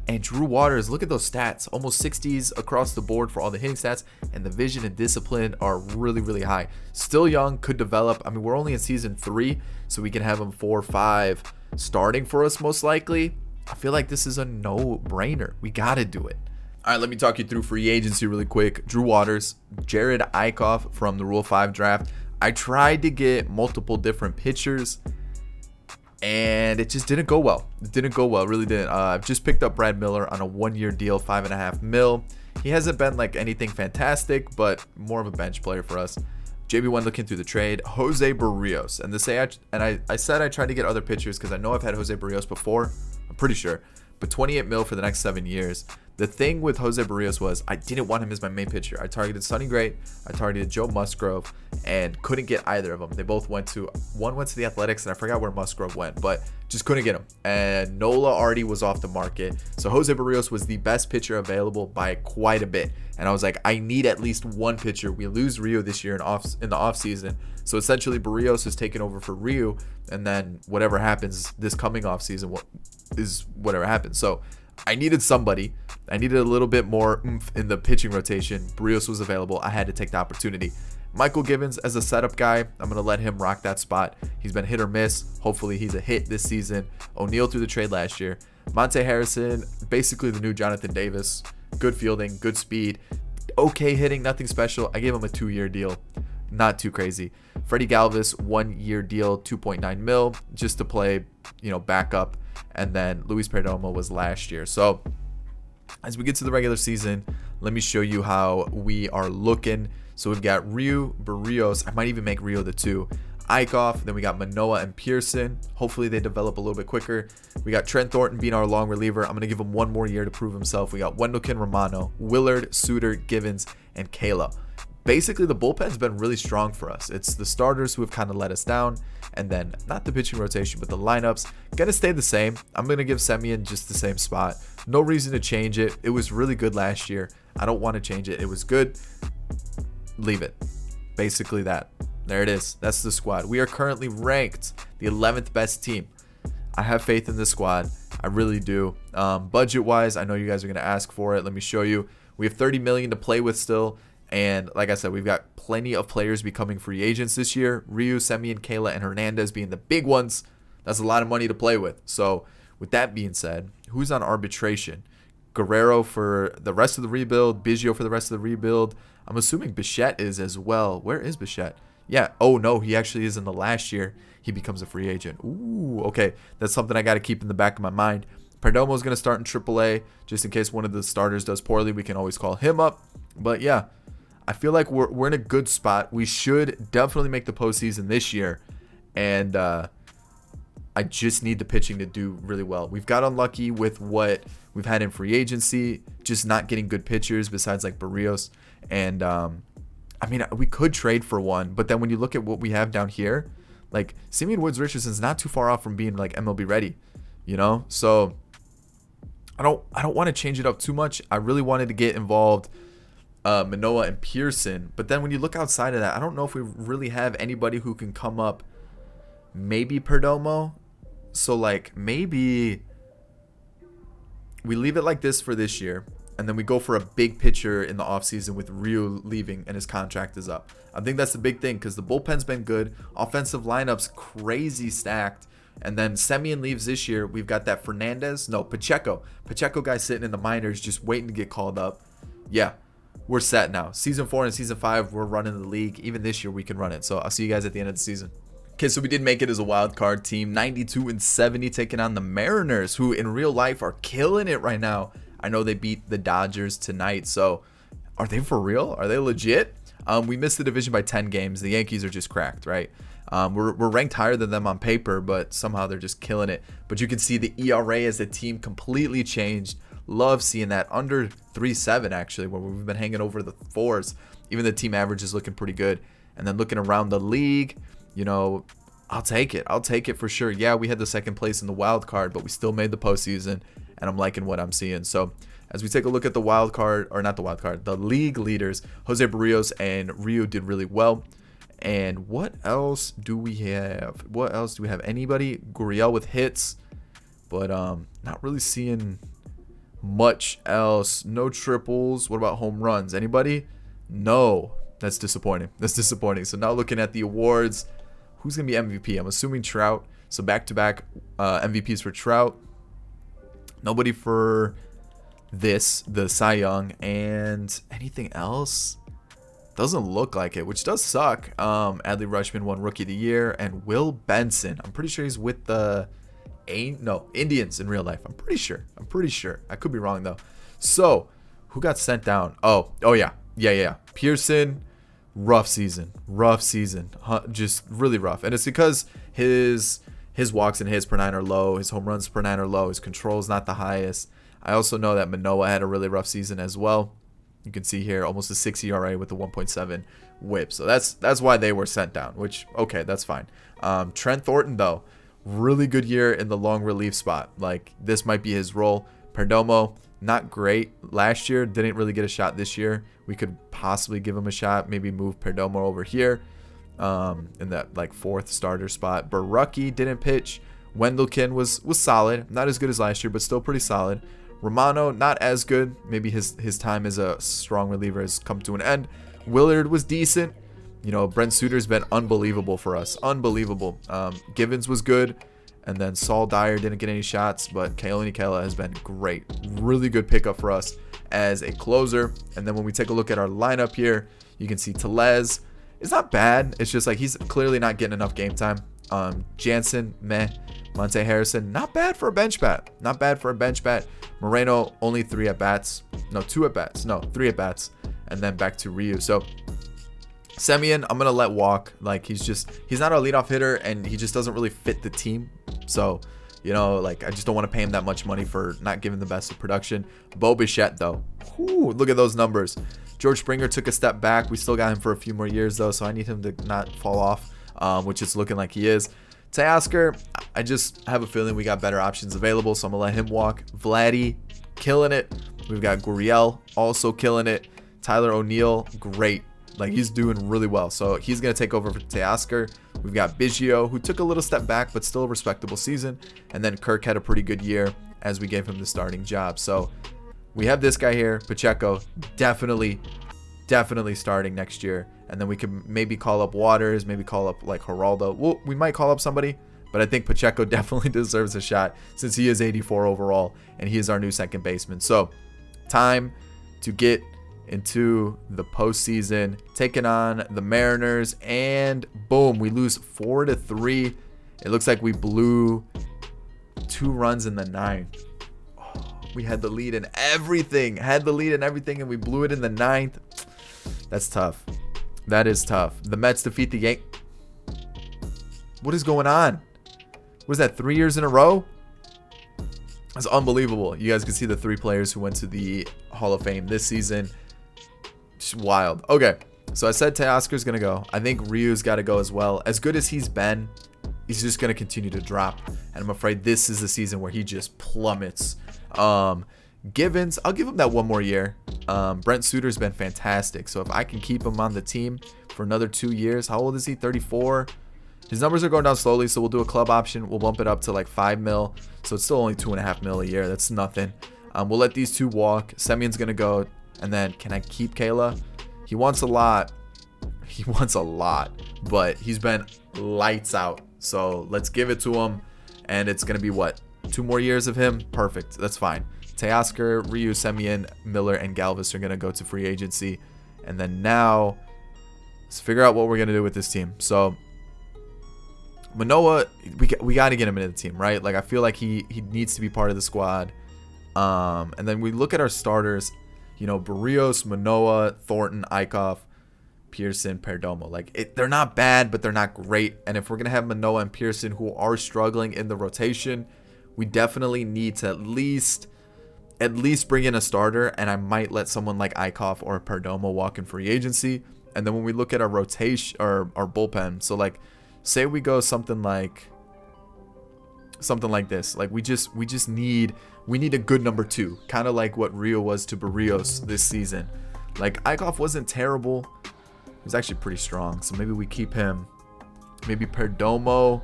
S1: And Drew Waters, look at those stats. Almost 60s across the board for all the hitting stats. And the vision and discipline are really, really high. Still young, could develop. I mean, we're only in season 3, so we can have him 4 or 5 starting for us most likely. I feel like this is a no-brainer. We got to do it. All right, let me talk you through free agency really quick. Drew Waters, Jared Eichhoff from the Rule 5 draft. I tried to get multiple different pitchers, and it just didn't go well. It didn't go well, it really didn't. I've just picked up Brad Miller on a 1-year deal, 5.5 mil. He hasn't been like anything fantastic, but more of a bench player for us. JB went looking through the trade. Jose Barrios, and I said I tried to get other pitchers because I know I've had Jose Barrios before. I'm pretty sure, but 28 mil for the next 7 years. The thing with Jose Barrios was I didn't want him as my main pitcher. I targeted Sonny Gray, I targeted Joe Musgrove, and couldn't get either of them. They both one went to the Athletics, and I forgot where Musgrove went, but just couldn't get him. And Nola already was off the market. So Jose Barrios was the best pitcher available by quite a bit. And I was like, I need at least 1 pitcher. We lose Rio this year in the offseason. So essentially Barrios is taking over for Rio, and then whatever happens this coming offseason is whatever happens. So I needed somebody. I needed a little bit more oomph in the pitching rotation. Barrios was available. I had to take the opportunity. Michael Givens as a setup guy, I'm going to let him rock that spot. He's been hit or miss. Hopefully he's a hit this season. O'Neal through the trade last year. Monte Harrison, basically the new Jonathan Davis. Good fielding, good speed, okay hitting, nothing special. I gave him a 2-year deal. Not too crazy. Freddie Galvis, 1-year deal, 2.9 mil, just to play, backup. And then Luis Perdomo was last year. So as we get to the regular season, let me show you how we are looking. So we've got Ryu, Barrios. I might even make Rio the 2. Eichhoff. Then we got Manoah and Pearson. Hopefully they develop a little bit quicker. We got Trent Thornton being our long reliever. I'm going to give him 1 more year to prove himself. We got Wendelken, Romano, Willard, Suter, Givens, and Kayla. Basically, the bullpen's been really strong for us. It's the starters who have kind of let us down. And then, not the pitching rotation, but the lineups. Going to stay the same. I'm going to give Semien just the same spot. No reason to change it. It was really good last year. I don't want to change it. It was good. Leave it. Basically that. There it is. That's the squad. We are currently ranked the 11th best team. I have faith in this squad. I really do. Budget-wise, I know you guys are going to ask for it. Let me show you. We have $30 million to play with still. And like I said, we've got plenty of players becoming free agents this year. Ryu, Semien, Kayla, and Hernandez being the big ones. That's a lot of money to play with. So with that being said, who's on arbitration? Guerrero for the rest of the rebuild. Biggio for the rest of the rebuild. I'm assuming Bichette is as well. Where is Bichette? Yeah. Oh, no. He actually is in the last year. He becomes a free agent. Ooh, okay. That's something I got to keep in the back of my mind. Perdomo is going to start in AAA. Just in case one of the starters does poorly, we can always call him up. But yeah. I feel like we're in a good spot. We should definitely make the postseason this year, and I just need the pitching to do really well. We've got unlucky with what we've had in free agency, just not getting good pitchers besides like Barrios. And I mean, we could trade for one, but then when you look at what we have down here, like Simeon Woods Richardson's not too far off from being like MLB ready, you know? So I don't want to change it up too much. I really wanted to get involved Manoah and Pearson, but then when you look outside of that, I don't know if we really have anybody who can come up. Maybe Perdomo. So like maybe we leave it like this for this year, and then we go for a big pitcher in the offseason with Ryu leaving and his contract is up. I think that's the big thing because the bullpen's been good, offensive lineup's crazy stacked, and then Semien leaves this year. We've got that Pacheco guy sitting in the minors just waiting to get called up. Yeah, we're set now. Season 4 and Season 5, we're running the league. Even this year, we can run it. So I'll see you guys at the end of the season. Okay, so we did make it as a wild card team. 92-70 taking on the Mariners, who in real life are killing it right now. I know they beat the Dodgers tonight. So are they for real? Are they legit? We missed the division by 10 games. The Yankees are just cracked, right? We're ranked higher than them on paper, but somehow they're just killing it. But you can see the ERA as the team completely changed. Love seeing that under 3.7 actually, where we've been hanging over the 4s. Even the team average is looking pretty good. And then looking around the league, you know, I'll take it. I'll take it for sure. Yeah, we had the second place in the wild card, but we still made the postseason, and I'm liking what I'm seeing. So as we take a look at the wild card, or not the wild card, the league leaders, Jose Barrios and Ryu did really well. And what else do we have? Anybody? Gurriel with hits, but not really seeing much else. No triples. What about home runs? Anybody? No. That's disappointing. So now looking at the awards, who's going to be MVP? I'm assuming Trout. So back-to-back MVPs for Trout. Nobody for the Cy Young. And anything else? Doesn't look like it, which does suck. Adley Rutschman won Rookie of the Year. And Will Benson, I'm pretty sure he's with the Indians in real life. I'm pretty sure. I could be wrong, though. So, who got sent down? Oh yeah. Pearson, rough season. Just really rough. And it's because his walks and hits per 9 are low. His home runs per 9 are low. His control is not the highest. I also know that Manoah had a really rough season as well. You can see here almost a 6 ERA with a 1.7 whip. So that's why they were sent down, which, okay, that's fine. Trent Thornton, though, really good year in the long relief spot. Like, this might be his role. Perdomo, not great last year. Didn't really get a shot this year. We could possibly give him a shot. Maybe move Perdomo over here in that, like, 4th starter spot. Barucki didn't pitch. Wendelken was solid. Not as good as last year, but still pretty solid. Romano, not as good. Maybe his time as a strong reliever has come to an end. Willard was decent. You know, Brent Suter's been unbelievable for us. Unbelievable. Givens was good. And then Saul Dyer didn't get any shots, but Keone Kela has been great. Really good pickup for us as a closer. And then when we take a look at our lineup here, you can see Tellez is not bad. It's just like he's clearly not getting enough game time. Jansen, meh. Monte Harrison, not bad for a bench bat. Moreno, only 3 at-bats. No, 2 at-bats. No, 3 at-bats. And then back to Ryu. So, Semien, I'm going to let walk. Like, he's not a leadoff hitter, and he just doesn't really fit the team. So, you know, like, I just don't want to pay him that much money for not giving the best of production. Bo Bichette, though. Whew, look at those numbers. George Springer took a step back. We still got him for a few more years, though, so I need him to not fall off, which it's looking like he is. Teoscar, I just have a feeling we got better options available, so I'm going to let him walk. Vladdy, killing it. We've got Gurriel, also killing it. Tyler O'Neill, great. Like, he's doing really well. So he's going to take over for Teoscar. We've got Biggio, who took a little step back, but still a respectable season. And then Kirk had a pretty good year as we gave him the starting job. So we have this guy here, Pacheco, definitely starting next year. And then we could maybe call up Waters, maybe call up like Geraldo. Well, we might call up somebody, but I think Pacheco definitely deserves a shot since he is 84 overall and he is our new second baseman. So time to get into the postseason, taking on the Mariners, and boom, we lose 4-3. It looks like we blew 2 runs in the 9th. We had the lead in everything, and we blew it in the 9th. That's tough. That is tough. The Mets defeat the Yankees. What is going on? Was that 3 years in a row? That's unbelievable. You guys can see the 3 players who went to the Hall of Fame this season. Just wild. Okay, so I said Teoscar's going to go. I think Ryu's got to go as well. As good as he's been, he's just going to continue to drop. And I'm afraid this is the season where he just plummets. Givens, I'll give him that one more year. Brent Suter's been fantastic. So if I can keep him on the team for another 2 years. How old is he? 34? His numbers are going down slowly, so we'll do a club option. We'll bump it up to like 5 mil. So it's still only 2.5 mil a year. That's nothing. We'll let these 2 walk. Semyon's going to go. And then can I keep Kayla? He wants a lot. He wants a lot. But he's been lights out. So let's give it to him. And it's going to be what? 2 more years of him? Perfect. That's fine. Teoscar, Ryu, Semyon, Miller, and Galvis are going to go to free agency. And then now, let's figure out what we're going to do with this team. So Manoah, we got to get him into the team, right? Like, I feel like he needs to be part of the squad. And then we look at our starters, you know, Barrios, Manoah, Thornton, Eichhoff, Pearson, Perdomo. Like, they're not bad, but they're not great. And if we're going to have Manoah and Pearson who are struggling in the rotation, we definitely need to at least bring in a starter. And I might let someone like Eichhoff or Perdomo walk in free agency. And then when we look at our rotation or our bullpen, so like, say we go something like this. Like we need a good number 2, kind of like what Rio was to Barrios this season. Like Eichhoff wasn't terrible. He was actually pretty strong. So maybe we keep him. Maybe Perdomo,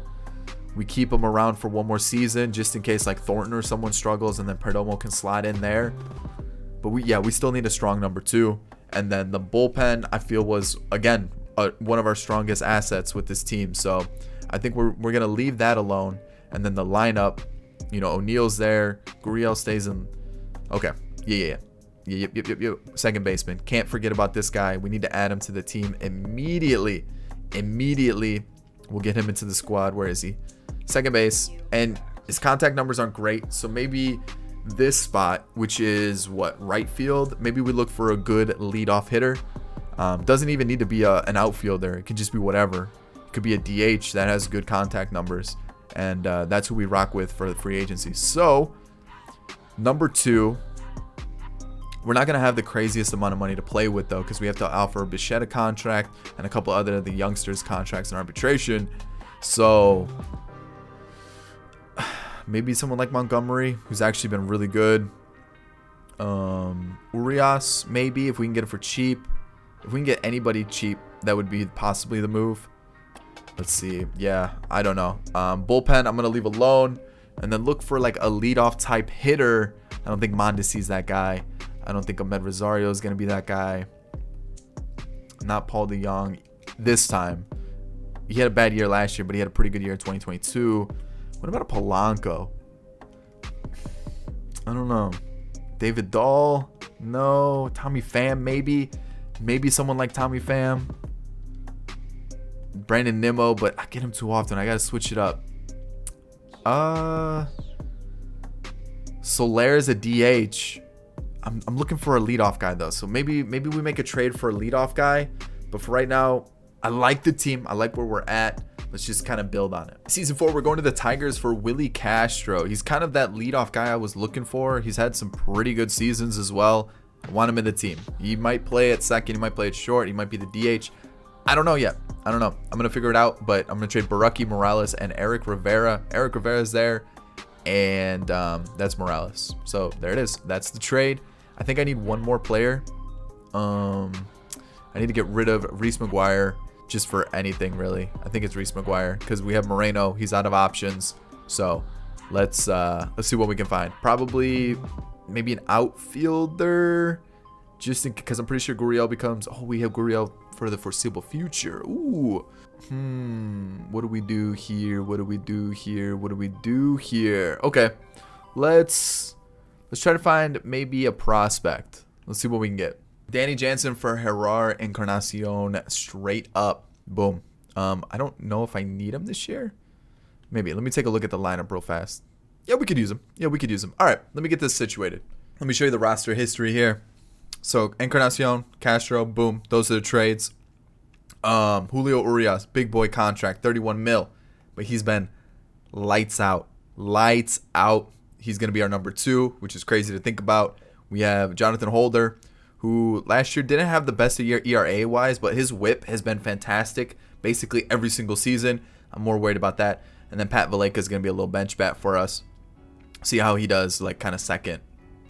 S1: we keep him around for one more season just in case like Thornton or someone struggles, and then Perdomo can slide in there. But we still need a strong number 2. And then the bullpen, I feel, was again one of our strongest assets with this team. So I think we're gonna leave that alone. And then the lineup, you know, O'Neal's there, Gurriel stays in. Okay, yeah. Second baseman, can't forget about this guy. We need to add him to the team immediately. We'll get him into the squad. Where is he? Second base. And his contact numbers aren't great, so maybe this spot, which is what, right field, maybe we look for a good leadoff hitter. Doesn't even need to be an outfielder. It could just be whatever. It could be a DH that has good contact numbers, and that's who we rock with for the free agency. So number 2, we're not going to have the craziest amount of money to play with, though, because we have to offer a Bichette contract and a couple other of the youngsters contracts in arbitration. So maybe someone like Montgomery, who's actually been really good. Urias, maybe, if we can get it for cheap. If we can get anybody cheap, that would be possibly the move. Let's see. Yeah, I don't know. Bullpen, I'm going to leave alone. And then look for like a leadoff type hitter. I don't think Mondesi's that guy. I don't think Ahmed Rosario is going to be that guy. Not Paul DeYoung this time. He had a bad year last year, but he had a pretty good year in 2022. What about a Polanco? I don't know. David Dahl? No. Tommy Pham, maybe. Maybe someone like Tommy Pham. Brandon Nimmo, but I get him too often. I got to switch it up. Solaire's a DH. I'm looking for a leadoff guy, though. So maybe we make a trade for a leadoff guy. But for right now, I like the team. I like where we're at. Let's just kind of build on it. Season 4, we're going to the Tigers for Willie Castro. He's kind of that leadoff guy I was looking for. He's had some pretty good seasons as well. I want him in the team. He might play at second. He might play at short. He might be the DH. I don't know yet. I don't know. I'm going to figure it out. But I'm going to trade Baraki, Morales, and Eric Rivera. Eric Rivera's there. And that's Morales. So there it is. That's the trade. I think I need one more player. I need to get rid of Reese McGuire just for anything, really. I think it's Reese McGuire because we have Moreno. He's out of options. So let's see what we can find. Probably maybe an outfielder, just because I'm pretty sure Gurriel becomes. Oh, we have Gurriel for the foreseeable future. Ooh. What do we do here? What do we do here? What do we do here? Okay, let's try to find maybe a prospect. Let's see what we can get. Danny Jansen for Gerard Encarnacion, straight up. Boom. I don't know if I need him this year. Maybe. Let me take a look at the lineup real fast. Yeah, we could use him. All right, let me get this situated. Let me show you the roster history here. So Encarnacion, Castro, boom. Those are the trades. Julio Urias, big boy contract, 31 mil. But he's been lights out. Lights out. He's going to be our number 2, which is crazy to think about. We have Jonathan Holder, who last year didn't have the best of year ERA-wise, but his whip has been fantastic basically every single season. I'm more worried about that. And then Pat Valleca is going to be a little bench bat for us. See how he does, like kind of second,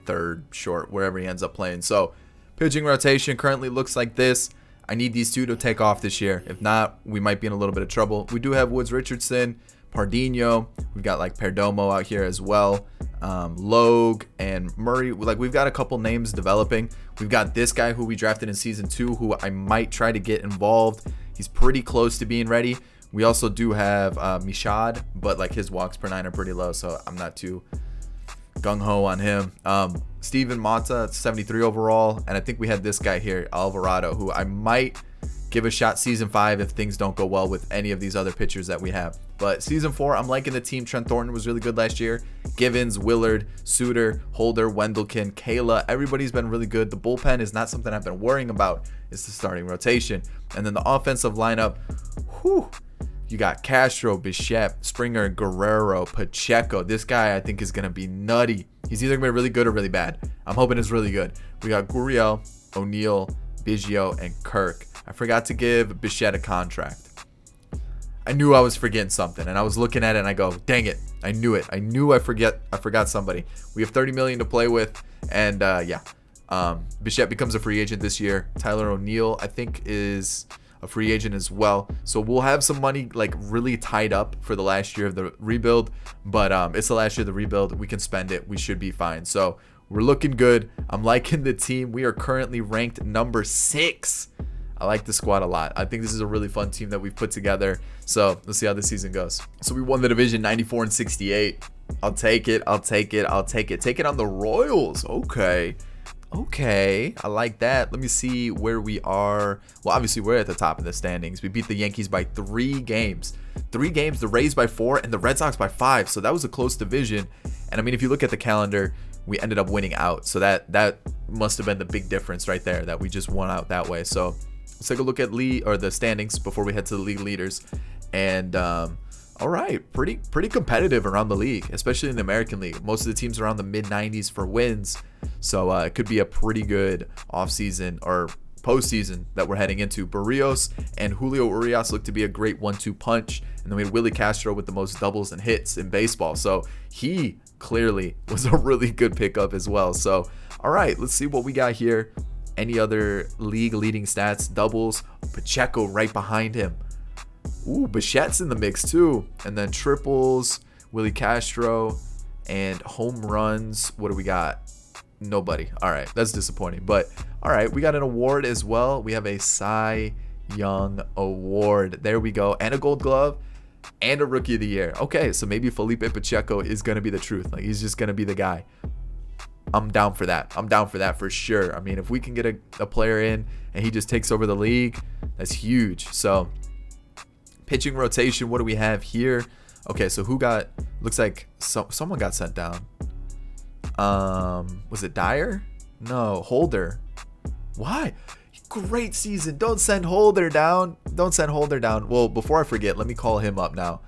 S1: third, short, wherever he ends up playing. So pitching rotation currently looks like this. I need these two to take off this year. If not, we might be in a little bit of trouble. We do have Woods Richardson, Pardinho. We've got like Perdomo out here as well. Logue and Murray. Like, we've got a couple names developing. We've got this guy who we drafted in season 2 who I might try to get involved. He's pretty close to being ready. We also do have Mishad, but like his walks per 9 are pretty low, so I'm not too gung-ho on him. Steven Mata, 73 overall, and I think we had this guy here, Alvarado, who I might give a shot season 5 if things don't go well with any of these other pitchers that we have. But season 4, I'm liking the team. Trent Thornton was really good last year. Givens, Willard, Suter, Holder, Wendelken, Kayla, everybody's been really good. The bullpen is not something I've been worrying about. It's the starting rotation. And then the offensive lineup, whew, you got Castro, Bichette, Springer, Guerrero, Pacheco. This guy I think is going to be nutty. He's either going to be really good or really bad. I'm hoping it's really good. We got Gurriel, O'Neill, Biggio, and Kirk. I forgot to give Bichette a contract. I knew I was forgetting something, and I was looking at it and I go, dang it, I knew it. I forgot somebody. We have $30 million to play with, and Bichette becomes a free agent this year. Tyler O'Neill, I think, is a free agent as well. So we'll have some money like really tied up for the last year of the rebuild, but it's the last year of the rebuild. We can spend it. We should be fine. So we're looking good. I'm liking the team. We are currently ranked number 6. I like the squad a lot. I think this is a really fun team that we've put together. So let's see how this season goes. So we won the division 94-68. I'll take it. Take it on the Royals. Okay. I like that. Let me see where we are. Well, obviously we're at the top of the standings. We beat the Yankees by 3 games. The Rays by 4, and the Red Sox by 5. So that was a close division. And I mean, if you look at the calendar, we ended up winning out. So that must have been the big difference right there, that we just won out that way. So let's take a look at the standings before we head to the league leaders. And all right, pretty competitive around the league, especially in the American League. Most of the teams are around the mid-90s for wins, so it could be a pretty good offseason or postseason that we're heading into. Barrios and Julio Urias look to be a great 1-2 punch, and then we had Willie Castro with the most doubles and hits in baseball, so he clearly was a really good pickup as well. So all right, let's see what we got here. Any other league leading stats? Doubles, Pacheco right behind him. Ooh, Bichette's in the mix too. And then triples, Willie Castro, and home runs. What do we got? Nobody. All right, that's disappointing. But all right, we got an award as well. We have a Cy Young Award. There we go. And a Gold Glove and a Rookie of the Year. Okay, so maybe Felipe Pacheco is going to be the truth. Like, he's just going to be the guy. I'm down for that. For sure. I mean, if we can get a player in and he just takes over the league, that's huge. So pitching rotation, what do we have here? Okay, so looks like someone got sent down. Was it Dyer? No, Holder. Why? Great season. Don't send Holder down. Well, before I forget, let me call him up now.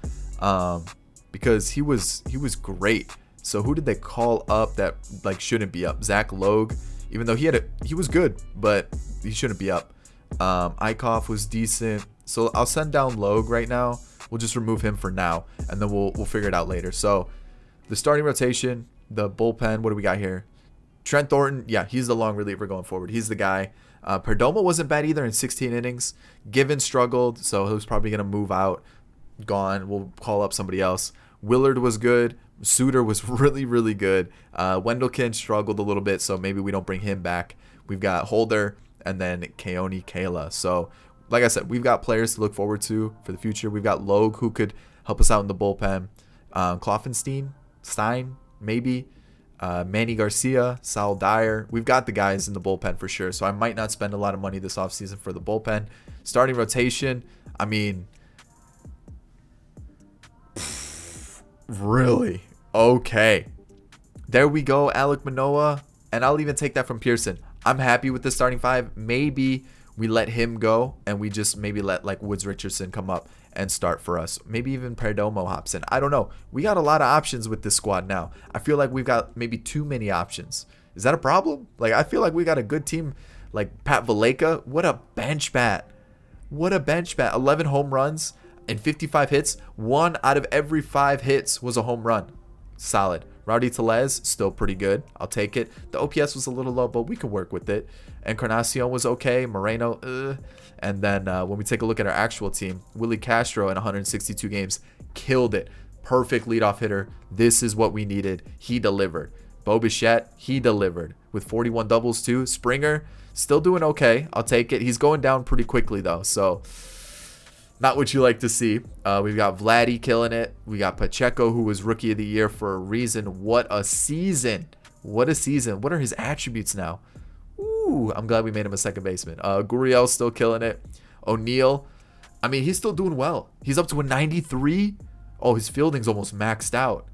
S1: Because he was great. So who did they call up that like shouldn't be up? Zach Logue, even though he was good, but he shouldn't be up. Eichhoff was decent. So I'll send down Logue right now. We'll just remove him for now, and then we'll figure it out later. So the starting rotation, the bullpen, what do we got here? Trent Thornton, yeah, he's the long reliever going forward. He's the guy. Perdomo wasn't bad either in 16 innings. Givens struggled, so he was probably going to move out. Gone. We'll call up somebody else. Willard was good. Suter was really, really good. Wendelken struggled a little bit, so maybe we don't bring him back. We've got Holder and then Keone Kayla. So, like I said, we've got players to look forward to for the future. We've got Logue, who could help us out in the bullpen. Stein, maybe. Manny Garcia, Sal Dyer. We've got the guys in the bullpen for sure, so I might not spend a lot of money this offseason for the bullpen. Starting rotation, I mean, really? Okay. There we go, Alek Manoah. And I'll even take that from Pearson. I'm happy with the starting 5. Maybe we let him go and we just maybe let like Woods Richardson come up and start for us. Maybe even Perdomo hops in. I don't know. We got a lot of options with this squad now. I feel like we've got maybe too many options. Is that a problem? Like, I feel like we got a good team. Like Pat Valleca, what a bench bat. What a bench bat. 11 home runs and 55 hits. 1 out of every 5 hits was a home run. Solid. Rowdy Tellez, still pretty good. I'll take it. The OPS was a little low, but we can work with it. Encarnacion was okay. Moreno, And then when we take a look at our actual team, Willie Castro in 162 games killed it. Perfect leadoff hitter. This is what we needed. He delivered. Bo Bichette, he delivered with 41 doubles too. Springer, still doing okay. I'll take it. He's going down pretty quickly though, so not what you like to see. We've got Vladdy killing it. We got Pacheco, who was Rookie of the Year for a reason. What a season. What a season. What are his attributes now? Ooh, I'm glad we made him a second baseman. Gurriel's still killing it. O'Neal, I mean, he's still doing well. He's up to a 93. Oh, his fielding's almost maxed out.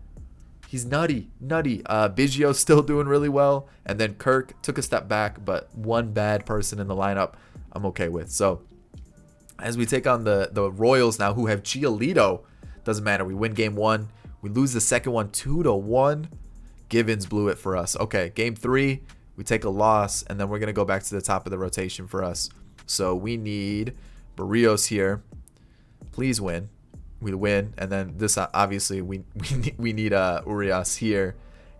S1: He's nutty. Biggio's still doing really well. And then Kirk took a step back, but one bad person in the lineup I'm okay with. So as we take on the Royals now, who have Giolito, doesn't matter. We win game 1. We lose the second one 2-1. Givens blew it for us. Okay, game 3, we take a loss, and then we're going to go back to the top of the rotation for us. So we need Barrios here. Please win. We win, and then this obviously we need Urias here,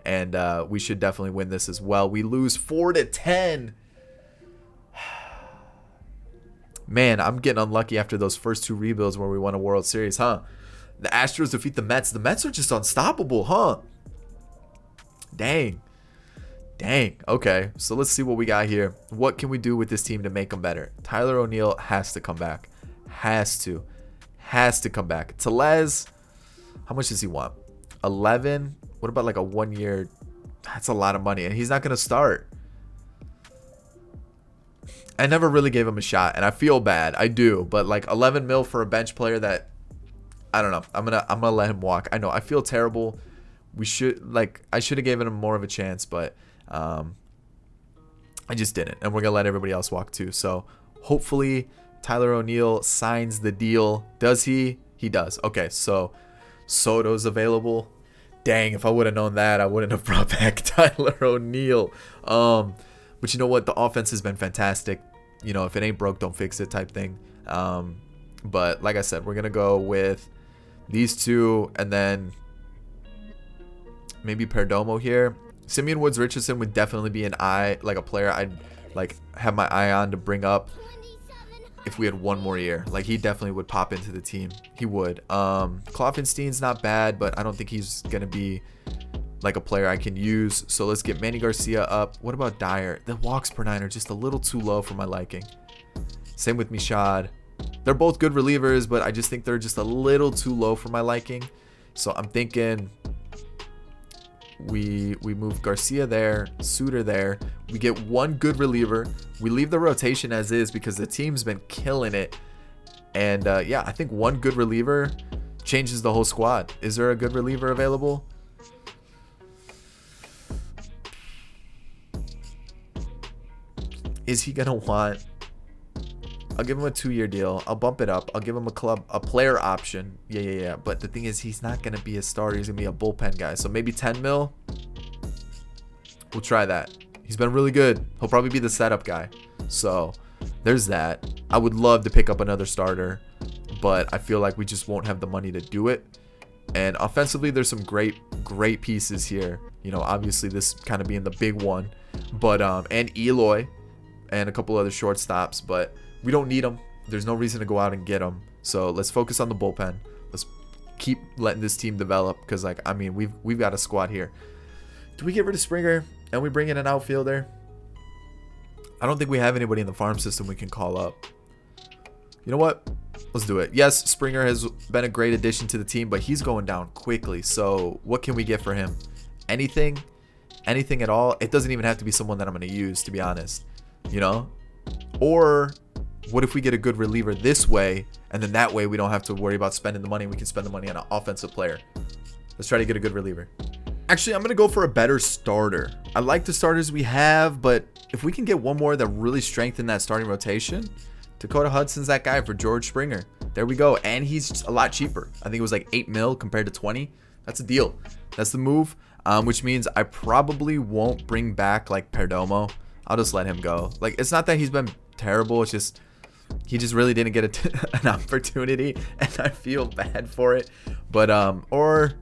S1: and we should definitely win this as well. We lose 4-10. Man, I'm getting unlucky after those first 2 rebuilds where we won a World Series, huh? The Astros defeat the Mets. The Mets are just unstoppable, huh? Dang. Okay, so let's see what we got here. What can we do with this team to make them better? Tyler O'Neill has to come back. Has to come back. Tellez, how much does he want? 11. What about like a 1 year? That's a lot of money, and he's not gonna start. I never really gave him a shot, and I feel bad. I do, but like 11 mil for a bench player that, I don't know. I'm gonna let him walk. I know I feel terrible. I should have given him more of a chance, but I just didn't, and we're gonna let everybody else walk too. So hopefully Tyler O'Neill signs the deal. Does he? He does. Okay, so Soto's available. Dang, if I would have known that, I wouldn't have brought back Tyler O'Neill. But you know what? The offense has been fantastic. You know, if it ain't broke, don't fix it type thing. But like I said, we're going to go with these 2 and then maybe Perdomo here. Simeon Woods Richardson would definitely be a player I'd like have my eye on to bring up if we had 1 more year. Like, he definitely would pop into the team. He would. Kloffenstein's not bad, but I don't think he's going to be like a player I can use. So let's get Manny Garcia up. What about Dyer? The walks per 9 are just a little too low for my liking. Same with Michaud. They're both good relievers, but I just think they're just a little too low for my liking. So I'm thinking we move Garcia there, Suter there. We get 1 good reliever. We leave the rotation as is because the team's been killing it. And yeah, I think 1 good reliever changes the whole squad. Is there a good reliever available? Is he gonna want? I'll give him a 2-year deal. I'll bump it up. I'll give him a player option. Yeah. But the thing is, he's not gonna be a starter. He's gonna be a bullpen guy. So maybe 10 mil. We'll try that. He's been really good. He'll probably be the setup guy. So there's that. I would love to pick up another starter, but I feel like we just won't have the money to do it. And offensively, there's some great pieces here. You know, obviously this kind of being the big one, but and Eloy. And a couple other shortstops, but we don't need them. There's no reason to go out and get them. So let's focus on the bullpen. Let's keep letting this team develop because, like, I mean, we've got a squad here. Do we get rid of Springer and we bring in an outfielder? I don't think we have anybody in the farm system we can call up. You know what? Let's do it. Yes, Springer has been a great addition to the team, but he's going down quickly. So what can we get for him? Anything at all? It doesn't even have to be someone that I'm going to use, to be honest. You know, or what if we get a good reliever this way, and then that way we don't have to worry about spending the money. We can spend the money on an offensive player. Let's try to get a good reliever. Actually, I'm going to go for a better starter. I like the starters we have, but if we can get one more that really strengthen that starting rotation, Dakota Hudson's that guy for George Springer. There we go. And he's a lot cheaper. I think it was like 8 mil compared to 20. That's a deal. That's the move, which means I probably won't bring back like Perdomo. I'll just let him go. Like, it's not that he's been terrible. It's just he just really didn't get an opportunity, and I feel bad for it. But or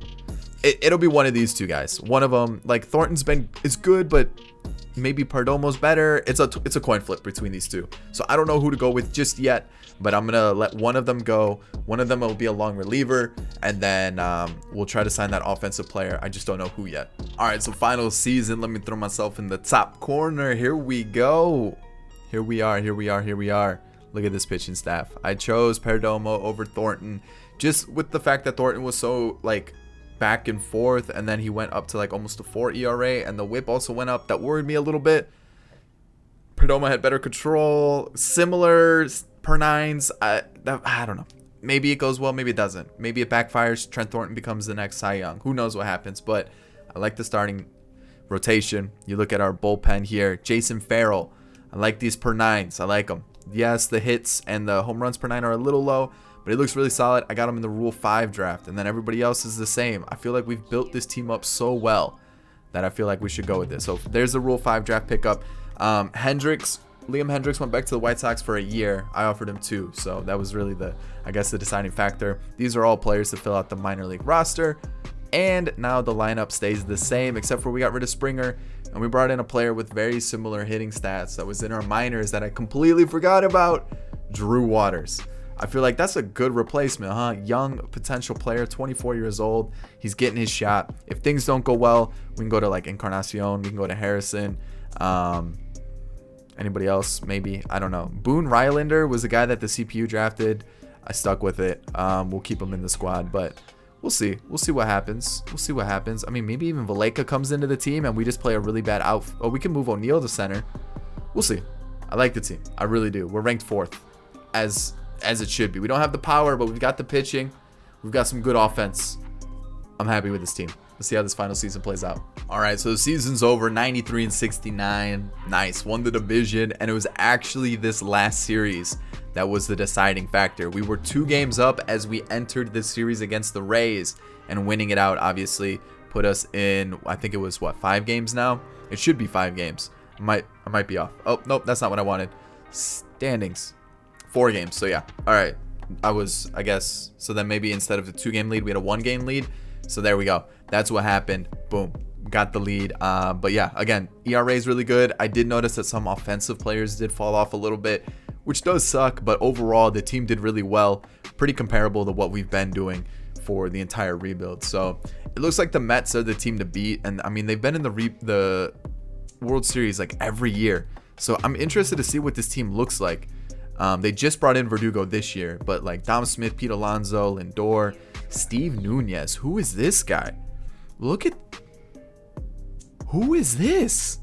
S1: it'll be one of these two guys. One of them, like Thornton's is good, but maybe Perdomo's better. It's a coin flip between these two. So I don't know who to go with just yet, but I'm gonna let one of them go. One of them will be a long reliever, and then we'll try to sign that offensive player. I just don't know who yet. All right, so final season. Let me throw myself in the top corner. Here we go. Here we are. Here we are. Here we are. Look at this pitching staff. I chose Perdomo over Thornton, just with the fact that Thornton was so like back and forth, and then he went up to like almost a 4 ERA, and the whip also went up. That worried me a little bit. Perdomo had better control, similar per nines. I don't know. Maybe it goes well, maybe it doesn't. Maybe it backfires. Trent Thornton becomes the next Cy Young. Who knows what happens? But I like the starting rotation. You look at our bullpen here. Jason Farrell. I like these per nines. I like them. Yes, the hits and the home runs per nine are a little low, but it looks really solid. I got him in the Rule 5 draft, and then everybody else is the same. I feel like we've built this team up so well that I feel like we should go with this. So there's the Rule 5 draft pickup. Liam Hendricks went back to the White Sox for a year. I offered him 2, so that was really the deciding factor. These are all players to fill out the minor league roster, and now the lineup stays the same, except for we got rid of Springer, and we brought in a player with very similar hitting stats that was in our minors that I completely forgot about, Drew Waters. I feel like that's a good replacement, huh? Young potential player, 24 years old. He's getting his shot. If things don't go well, we can go to like Encarnacion. We can go to Harrison. Anybody else? Maybe. I don't know. Boone Rylander was a guy that the CPU drafted. I stuck with it. We'll keep him in the squad, but we'll see. We'll see what happens. We'll see what happens. I mean, maybe even Valleca comes into the team and we just play a really bad out. Oh, we can move O'Neal to center. We'll see. I like the team. I really do. We're ranked 4th as it should be. We don't have the power, but we've got the pitching. We've got some good offense. I'm happy with this team. Let's see how this final season plays out. All right, so the season's over. 93-69. Nice. Won the division, and it was actually this last series that was the deciding factor. We were 2 games up as we entered this series against the Rays, and winning it out obviously put us in, I think it was, what, 5 games now? It should be 5 games. I might be off. Oh, nope, that's not what I wanted. Standings. 4 games. So yeah. All right. I guess. So then maybe instead of the 2-game lead, we had a 1-game lead. So there we go. That's what happened. Boom. Got the lead. But yeah, again, ERA is really good. I did notice that some offensive players did fall off a little bit, which does suck. But overall, the team did really well. Pretty comparable to what we've been doing for the entire rebuild. So it looks like the Mets are the team to beat. And I mean, they've been in the World Series like every year. So I'm interested to see what this team looks like. They just brought in Verdugo this year, but like Dom Smith, Pete Alonso, Lindor, Steve Nunez. Who is this guy? Look at... Who is this?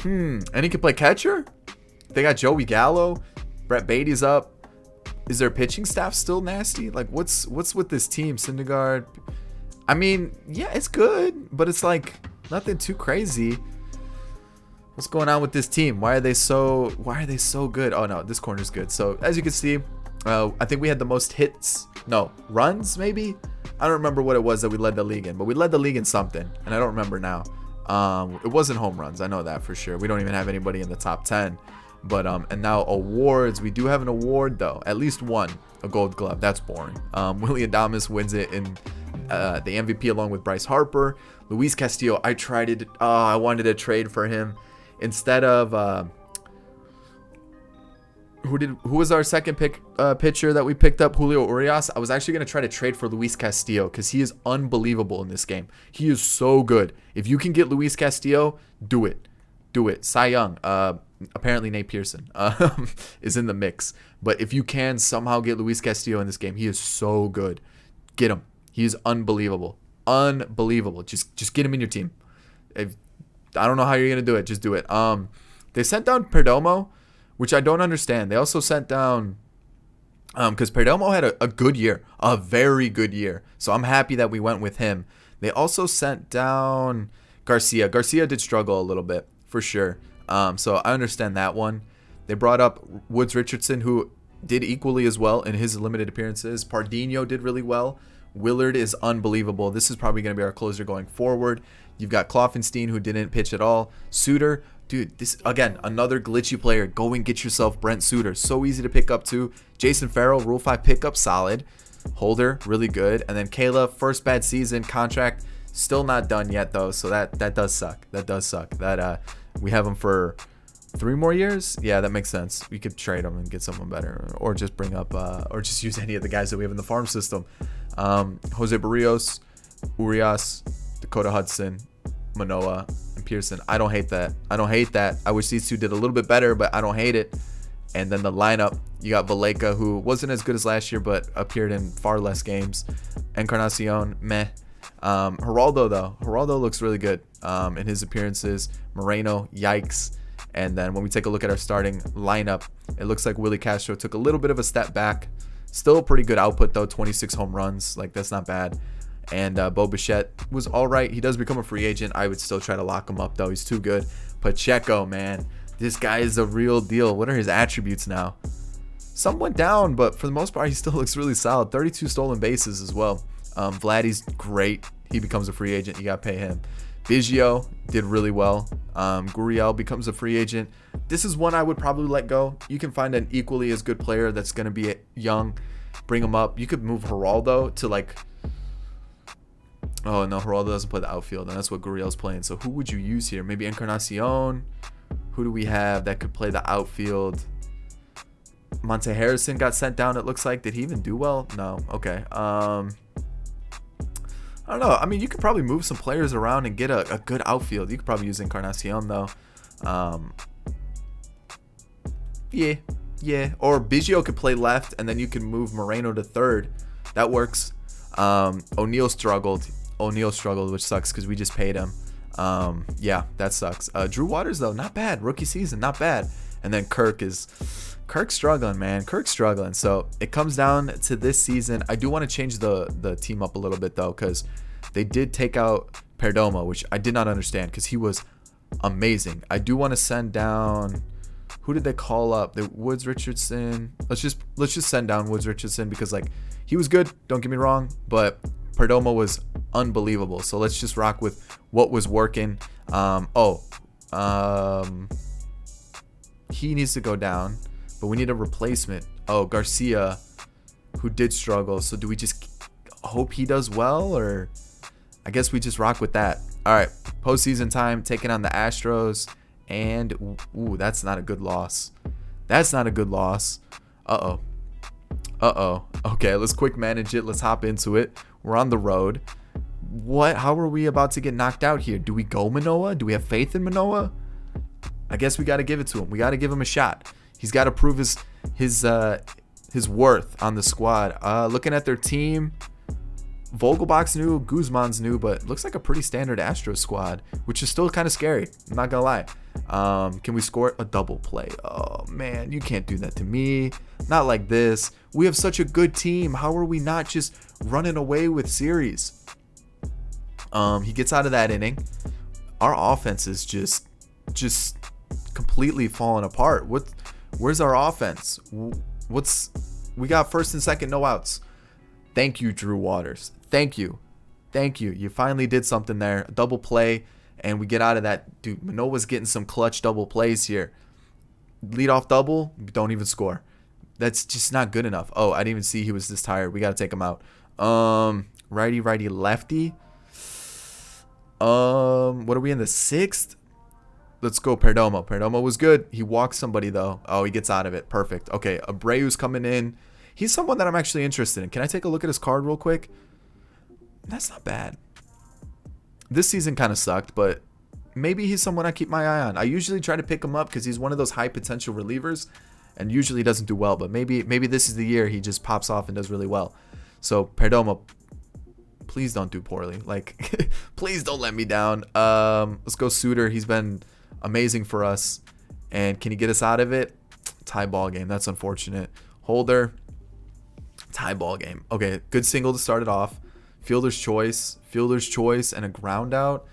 S1: And he can play catcher? They got Joey Gallo. Brett Beatty's up. Is their pitching staff still nasty? Like, what's with this team? Syndergaard. I mean, yeah, it's good, but it's like nothing too crazy. What's going on with this team? Why are they so good? Oh no, this corner's good. So as you can see, I think we had the most hits. No, runs maybe? I don't remember what it was that we led the league in, but we led the league in something, and I don't remember now. It wasn't home runs. I know that for sure. We don't even have anybody in the top 10. But and now awards. We do have an award though. At least one, a Gold Glove. That's boring. Willie Adames wins it in the MVP along with Bryce Harper. Luis Castillo. I wanted to trade for him. Instead of who was our second pitcher that we picked up, Julio Urias. I was actually going to try to trade for Luis Castillo because he is unbelievable in this game. He is so good. If you can get Luis Castillo, do it. Cy Young. Apparently Nate Pearson is in the mix. But if you can somehow get Luis Castillo in this game, he is so good. Get him. He is unbelievable. Just get him in your team. I don't know how you're going to do it. Just do it. They sent down Perdomo, which I don't understand. They also sent down Because Perdomo had a good year, a very good year. So I'm happy that we went with him. They also sent down Garcia. Garcia did struggle a little bit, for sure. So I understand that one. They brought up Woods Richardson, who did equally as well in his limited appearances. Pardinho did really well. Willard is unbelievable. This is probably going to be our closer going forward. You've got Kloffenstein, who didn't pitch at all. Suter, dude, this again, another glitchy player. Go and get yourself Brent Suter. So easy to pick up too. Jason Farrell, Rule 5 pickup, solid. Holder, really good. And then Kayla, first bad season, contract, still not done yet though. So that does suck. That does suck. That we have him for 3 more years. Yeah, that makes sense. We could trade him and get someone better, or just bring up, or just use any of the guys that we have in the farm system. Jose Barrios, Urias, Dakota Hudson, Manoa, and Pearson. I don't hate that. I wish these two did a little bit better, but I don't hate it. And then the lineup, you got Valleca, who wasn't as good as last year, but appeared in far less games. Encarnacion, meh. Geraldo, though. Geraldo looks really good in his appearances. Moreno, yikes. And then when we take a look at our starting lineup, it looks like Willie Castro took a little bit of a step back. Still a pretty good output, though. 26 home runs. Like, that's not bad. And Bo Bichette was all right. He does become a free agent. I would still try to lock him up, though. He's too good. Pacheco, man. This guy is a real deal. What are his attributes now? Some went down, but for the most part, he still looks really solid. 32 stolen bases as well. Vladdy's great. He becomes a free agent. You got to pay him. Biggio did really well. Gurriel becomes a free agent. This is one I would probably let go. You can find an equally as good player that's going to be young. Bring him up. You could move Geraldo to like... Oh, no, Geraldo doesn't play the outfield, and that's what Gurriel's playing. So who would you use here? Maybe Encarnacion. Who do we have that could play the outfield? Monte Harrison got sent down, it looks like. Did he even do well? No. Okay. I don't know. I mean, you could probably move some players around and get a good outfield. You could probably use Encarnacion, though. Yeah. Or Biggio could play left, and then you can move Moreno to third. That works. O'Neal struggled, which sucks because we just paid him. Yeah, that sucks. Drew Waters, though, not bad. Rookie season, not bad. And then Kirk's struggling, man. Kirk's struggling. So it comes down to this season. I do want to change the team up a little bit, though, because they did take out Perdomo, which I did not understand because he was amazing. I do want to send down... Who did they call up? The Woods Richardson. Let's just send down Woods Richardson because, like, he was good. Don't get me wrong, but Perdomo was unbelievable. So let's just rock with what was working. He needs to go down, but we need a replacement. Oh, Garcia, who did struggle. So do we just hope he does well, or I guess we just rock with that? All right, postseason time, taking on the Astros. And, ooh, that's not a good loss. Uh-oh. Okay, let's quick manage it. Let's hop into it. We're on the road. How are we about to get knocked out here? Do we go Manoa? Do we have faith in Manoa? I guess we got to give it to him. We got to give him a shot. He's got to prove his worth on the squad. Looking at their team, Vogelbach's new, Guzman's new, but looks like a pretty standard Astros squad, which is still kind of scary. I'm not gonna lie. Can we score a double play? Oh man, you can't do that to me. Not like this. We have such a good team. How are we not just running away with series? He gets out of that inning. Our offense is just completely falling apart. Where's our offense? We got first and second, no outs. Thank you, Drew Waters. Thank you. You finally did something there. A double play, and we get out of that. Dude, Manoa's getting some clutch double plays here. Lead off double, don't even score. That's just not good enough. Oh, I didn't even see he was this tired. We got to take him out. Righty, lefty. What are we in the 6th? Let's go Perdomo. Perdomo was good. He walked somebody, though. Oh, he gets out of it. Perfect. Okay, Abreu's coming in. He's someone that I'm actually interested in. Can I take a look at his card real quick? That's not bad. This season kind of sucked, but maybe he's someone I keep my eye on. I usually try to pick him up because he's one of those high potential relievers and usually doesn't do well, but maybe this is the year he just pops off and does really well. So Perdomo, please don't do poorly. Like, please don't let me down. Let's go Suter. He's been amazing for us. And can he get us out of it? Tie ball game. That's unfortunate. Holder. Tie ball game. Okay, good single to start it off. Fielder's choice, and a ground out.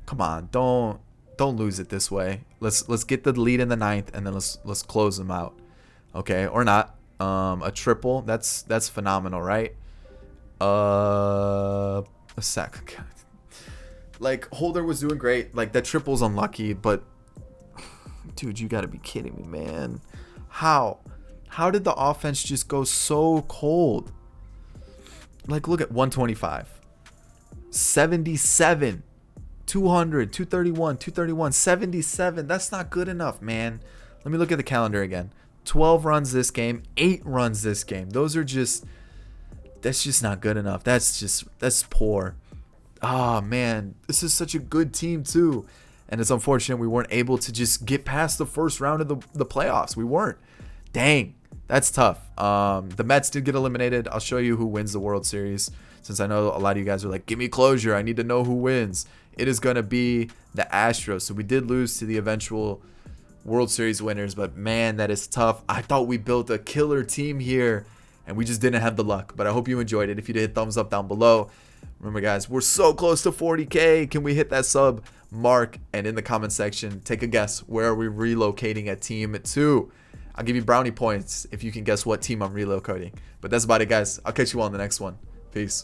S1: Come on, don't lose it this way. Let's get the lead in the ninth, and then let's close them out. Okay, or not. A triple. That's phenomenal, right? A sec. Like, Holder was doing great. Like, that triple's unlucky, but dude, you gotta be kidding me, man. How did the offense just go so cold? Like, look at 125, 77, 200, 231, 231, 77. That's not good enough, man. Let me look at the calendar again. 12 runs this game, 8 runs this game. That's just not good enough. That's poor. Oh, man, this is such a good team too. And it's unfortunate we weren't able to just get past the first round of the playoffs. We weren't. Dang, that's tough. The Mets did get eliminated. I'll show you who wins the World Series, since I know a lot of you guys are like, give me closure. I need to know who wins. It is going to be the Astros. So we did lose to the eventual World Series winners, but man, that is tough. I thought we built a killer team here, and we just didn't have the luck. But I hope you enjoyed it. If you did, thumbs up down below. Remember, guys, we're so close to 40K. Can we hit that sub mark? And in the comment section, take a guess. Where are we relocating a team to? I'll give you brownie points if you can guess what team I'm relocating. But that's about it, guys. I'll catch you all in the next one. Peace.